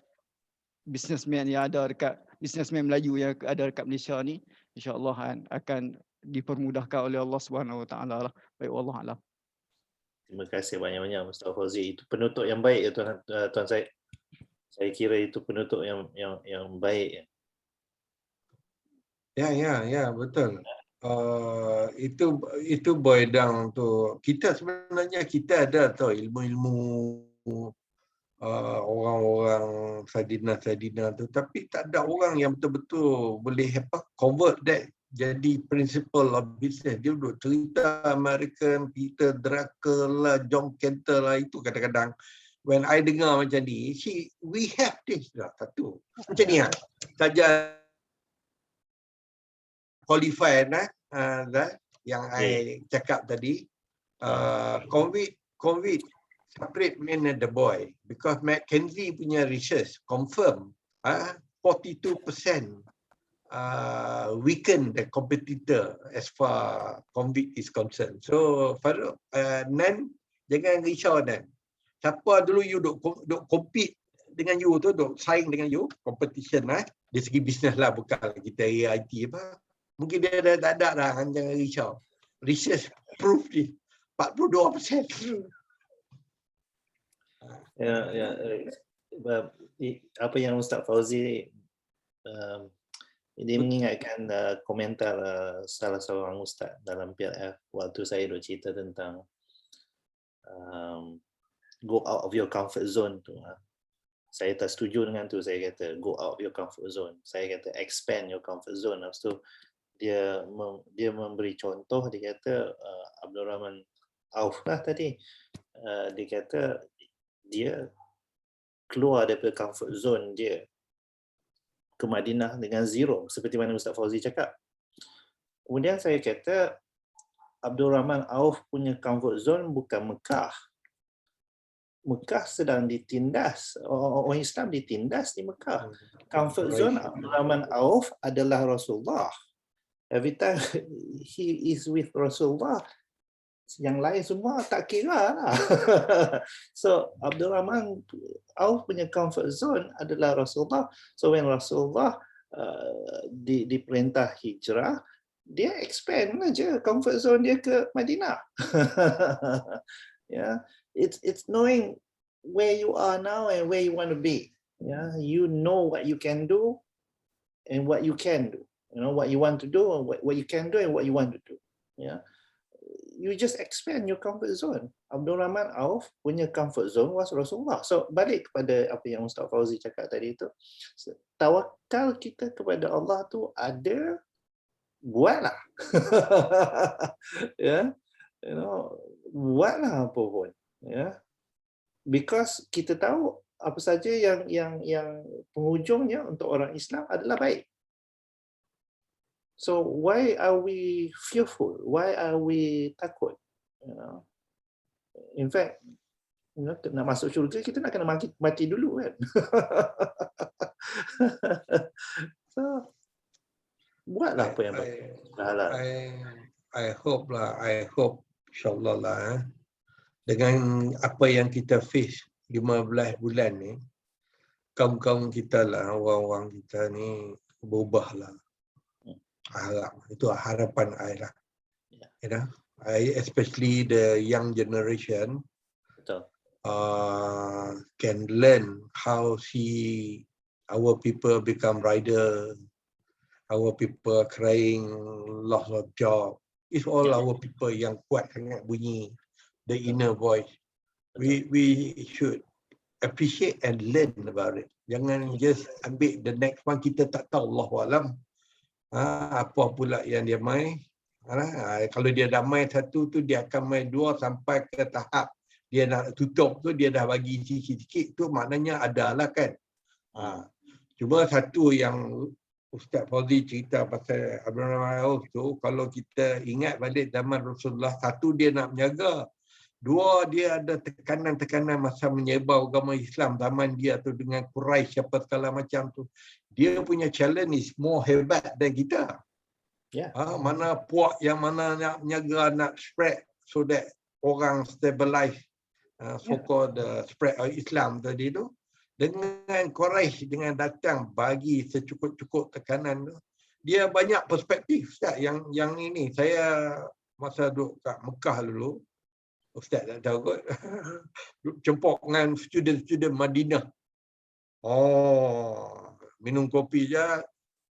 bisnesmen yang ada dekat, bisnesmen Melayu yang ada dekat Malaysia ni, insya-Allah akan dipermudahkan oleh Allah Subhanahu Wa Taala lah. Baik, wallahu a'lam. Terima kasih banyak-banyak Ustaz Fauzi. Itu penutup yang baik ya Tuan Syed. Saya kira itu penutup yang baik. Ya, betul. Itu boil down tu. Kita sebenarnya kita ada tau ilmu-ilmu orang-orang sadina tu, tapi tak ada orang yang betul-betul boleh convert that jadi principle of business. Dia duduk cerita American, Peter Drucker lah, John Cantor lah, itu kadang-kadang when I dengar macam ni, we have this lah satu. Macam ni lah. Saja qualified yang I cakap tadi. COVID separate man and the boy, because McKinsey punya research confirm 42% weaken the competitor as far COVID is concerned. So Farouk, Nan, jangan risau Nan. Siapa dulu you duk compete dengan you tu, duk saing dengan you, competition dari segi bisnes lah, bukan kita IT apa. Mungkin dia dah tak ada dah, jangan risau. Research proof ni 42%. Apa yang Ustaz Fauzi dia mengingatkan komentar salah seorang ustaz dalam PLF waktu saya duk cerita tentang go out of your comfort zone tu. Saya tak setuju dengan tu. Saya kata go out of your comfort zone. Saya kata expand your comfort zone. Lepas tu dia memberi contoh. Dia kata Abdul Rahman Auf lah tadi. Dia kata dia keluar daripada comfort zone dia ke Madinah dengan zero, seperti mana Ustaz Fauzi cakap. Kemudian saya kata Abdul Rahman Auf punya comfort zone bukan Mekah. Mekah sedang ditindas, orang Islam ditindas di Mekah. Comfort zone Abdul Rahman Auf adalah Rasulullah. Every time he is with Rasulullah, yang lain semua tak kira lah. So Abdul Rahman Auf punya comfort zone adalah Rasulullah. So when Rasulullah diperintah hijrah, dia expand aja comfort zone dia ke Madinah. Yeah, it's knowing where you are now and where you want to be. Yeah, you know what you can do and what you can do. You know what you want to do and what you can do and what you want to do. Yeah, you just expand your comfort zone. Abdul Rahman Auf punya comfort zone was Rasulullah. So balik kepada apa yang Ustaz Fauzi cakap tadi itu, tawakal kita kepada Allah tu ada, buatlah. Yeah, you know, buatlah apa pun. Yeah, because kita tahu apa saja yang penghujungnya untuk orang Islam adalah baik. So why are we fearful? Why are we takut? You know? In fact, you know, nak masuk syurga kita nak kena mati dulu kan. So buatlah apa yang baik. I hope insyaAllah lah dengan apa yang kita face 15 bulan ni, kaum-kaum kita lah, orang-orang kita ni berubah lah. Harap, itu harapan I lah. You know, especially the young generation can learn how see our people become rider, our people crying loss of job. It's all our people yang kuat sangat bunyi the inner voice. We should appreciate and learn about it. Jangan just ambil the next one, kita tak tahu, Allahu alam. Apa pula yang dia main. Kalau dia dah main satu tu, dia akan main dua sampai ke tahap dia nak tutup tu, dia dah bagi sikit-sikit tu, maknanya ada lah kan. Cuma satu yang Ustaz Fauzi cerita pasal Abdul Rahman Auf tu, kalau kita ingat balik zaman Rasulullah, satu dia nak menjaga, dua dia ada tekanan-tekanan masa menyebar agama Islam zaman dia tu dengan Quraisy apa segala macam tu. Dia punya challenge is more hebat dan kita. Mana puak yang mana nak menjaga, nak spread so that orang stabilize so-called spread of Islam tadi tu. Dengan Quraisy dengan datang bagi secukup-cukup tekanan tu, dia banyak perspektif. Ustaz, yang ini saya masa duduk kat Mekah dulu, Ustaz tak tahu kot, cempok dengan student-student Madinah. Minum kopi je,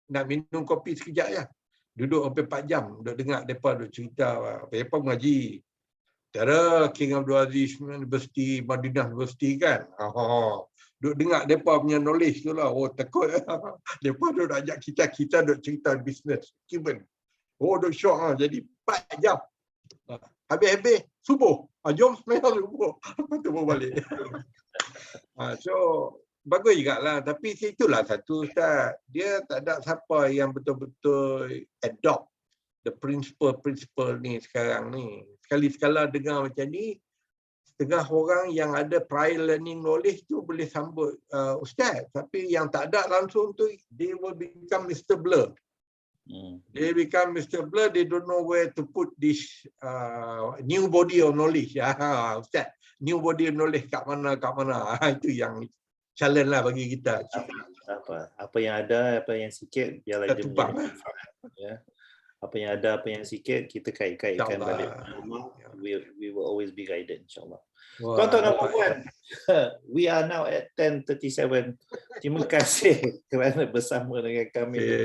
nak minum kopi sekejap je. Duduk sampai 4 jam, duduk dengar mereka duduk cerita, mereka mengaji. Cara King Abdul Aziz University, Madinah University kan. Duduk dengar mereka punya knowledge tu lah. Takut. Mereka duduk ajak kita duduk cerita bisnes. Duduk syok lah. Jadi 4 jam. Habis-habis, subuh. Jom semayang subuh. Lepas tu balik. So, bagus juga lah. Tapi itulah satu Ustaz. Dia tak ada siapa yang betul-betul adopt the principle ni sekarang ni. Sekali-sekala dengar macam ni, setengah orang yang ada prior learning knowledge tu boleh sambut Ustaz. Tapi yang tak ada langsung tu, they will become Mr. Blur. They become Mr. Blur, they don't know where to put this new body of knowledge. Ustaz, new body of knowledge kat mana. Itu yang challenge lah bagi kita. Apa yang ada, apa yang sikit, biarlah dia menjadi. Ya. Apa yang ada, apa yang sikit, kita kait-kaitkan balik. We will always be guided, insyaAllah. Tuan-tuan dan puan, we are now at 10:37. Terima kasih kerana bersama dengan kami.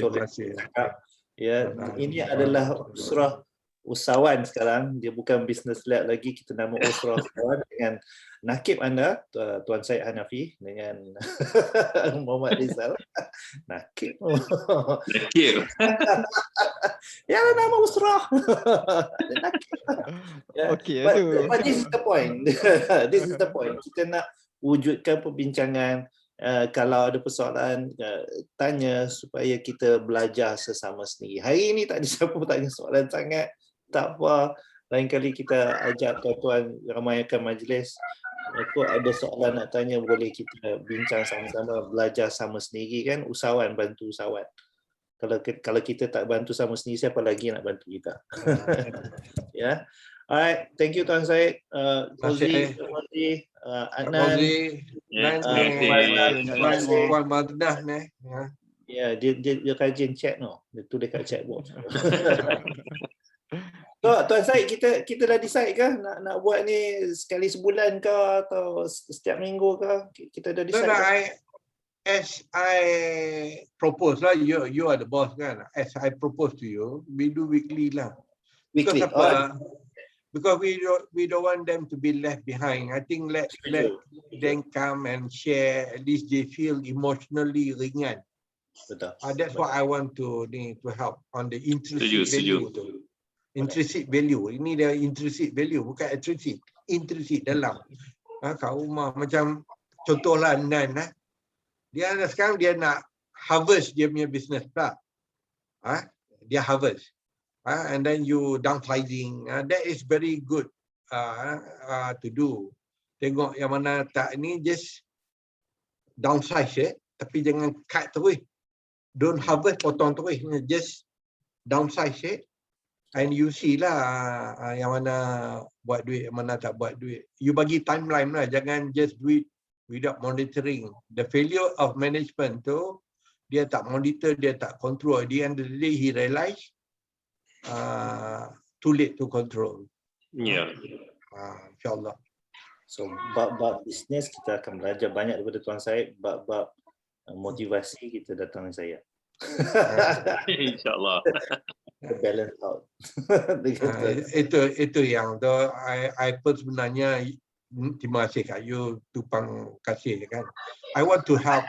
Ya, ini adalah Usrah Usahawan sekarang. Dia bukan business lab lagi. Kita nama Usrah Usahawan dengan nakib anda, Tuan Syed Hanafi dengan Muhammad Rizal. Nakib. Ya, nama Usrah. Okey, but this is the point. This is the point. Kita nak wujudkan perbincangan. Kalau ada persoalan, tanya supaya kita belajar sesama sendiri. Hari ini tak ada siapa tanya soalan sangat. Tak apa. Lain kali kita ajak tuan-tuan ramaikan majlis. Aku ada soalan nak tanya, boleh kita bincang sama-sama, belajar sama sendiri kan, usahawan bantu usahawan. Kalau kita tak bantu sama sendiri, siapa lagi nak bantu kita? Ya. Alright, thank you Tuan Syed. Fauzi, Adnan. Puan Madinah ni. Ya, dia rajin chat no. Dia tulis kat chat box. Tuan Syed, kita dah decide ke nak buat ni sekali sebulan ke atau setiap minggu ke? Kita dah decide. As I propose lah, you are the boss kan. As I propose to you, we do weekly lah. Weekly. Because we don't want them to be left behind. I think let them come and share. At least they feel emotionally ringan. Betul. That's what I want to help on the intrinsic value tu. Intrinsic value. Ini dia intrinsic value, bukan extrinsic. Intrinsic dalam. Kat rumah macam contohlah Nan. Dia sekarang dia nak harvest dia punya business tak? Dia harvest. And then you downsizing. That is very good to do. Tengok yang mana tak ni, just downsize tapi jangan cut terus. Don't harvest potong terus. Just downsize and you see lah yang mana buat duit, yang mana tak buat duit. You bagi timeline lah. Jangan just do it without monitoring. The failure of management tu, dia tak monitor, dia tak control. At the end of the day, he realise too late to control. Ya. InsyaAllah. So bab-bab bisnes kita akan belajar banyak daripada Tuan Syed. Bab-bab motivasi kita datang saya. InsyaAllah. Balance out. Itu yang tu I pun sebenarnya terima kasih kat you, tupang kasih kan. I want to help.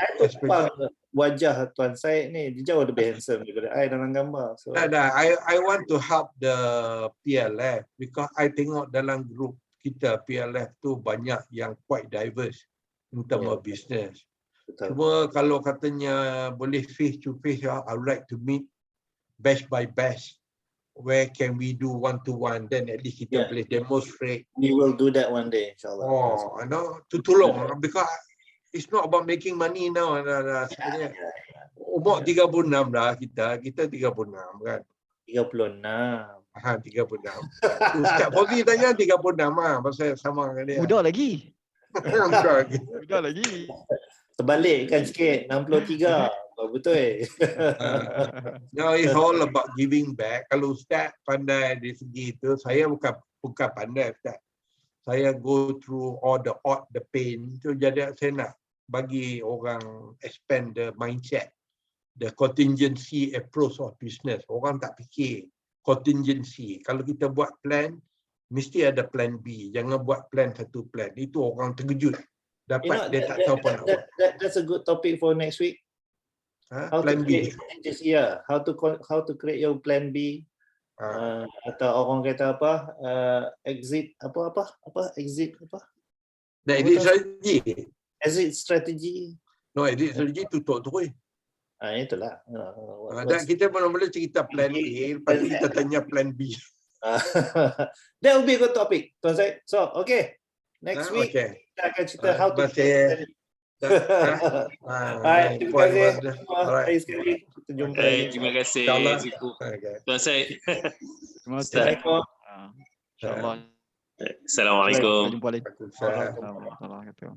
Wajah Tuan Syed ni dia jauh lebih handsome daripada I dalam gambar. So I want to help the PLF because I tengok dalam grup kita PLF tu banyak yang quite diverse in terms of business. Betul. Cuma kalau katanya boleh face to face, I would like to meet batch by batch. Where can we do one-to-one? Then at least kita boleh demonstrate. We will do that one day, insyaAllah. I know, to tolong because it's not about making money now. Umur 36 dah kita 36 kan. 36. 36. Ustaz Fauzi tanya 36 pasal sama dengan dia. Muda lagi. Muda lagi. Terbalikkan sikit, 63. Betul. No, it's all about giving back. Kalau Ustaz pandai di segi itu, saya bukan pandai Ustaz. Saya go through all the pain. So jadi saya nak bagi orang expand the mindset, the contingency approach of business. Orang tak fikir contingency. Kalau kita buat plan, mesti ada plan B. Jangan buat plan satu plan. Itu orang terkejut. Dapat dia tak tahu apa nak buat. That's a good topic for next week. Plan B. How to create your plan B. Atau orang kata apa? Exit apa? Exit apa? Exit strategy. Exit strategy. No, exit strategy tutup terus. Itulah. Dan kita mula-mula cerita plan A, lepas tu kita tanya plan B. That will be a good topic, Tuan Syed. So, okay. Next week, kita akan cerita how to create. Alright, terima kasih. Hari sekali. Kita jumpa lagi. Terima kasih. Tuan Syed. Terima kasih. InsyaAllah. Assalamualaikum. Jumpa lagi. Assalamualaikum warahmatullahi wabarakatuh.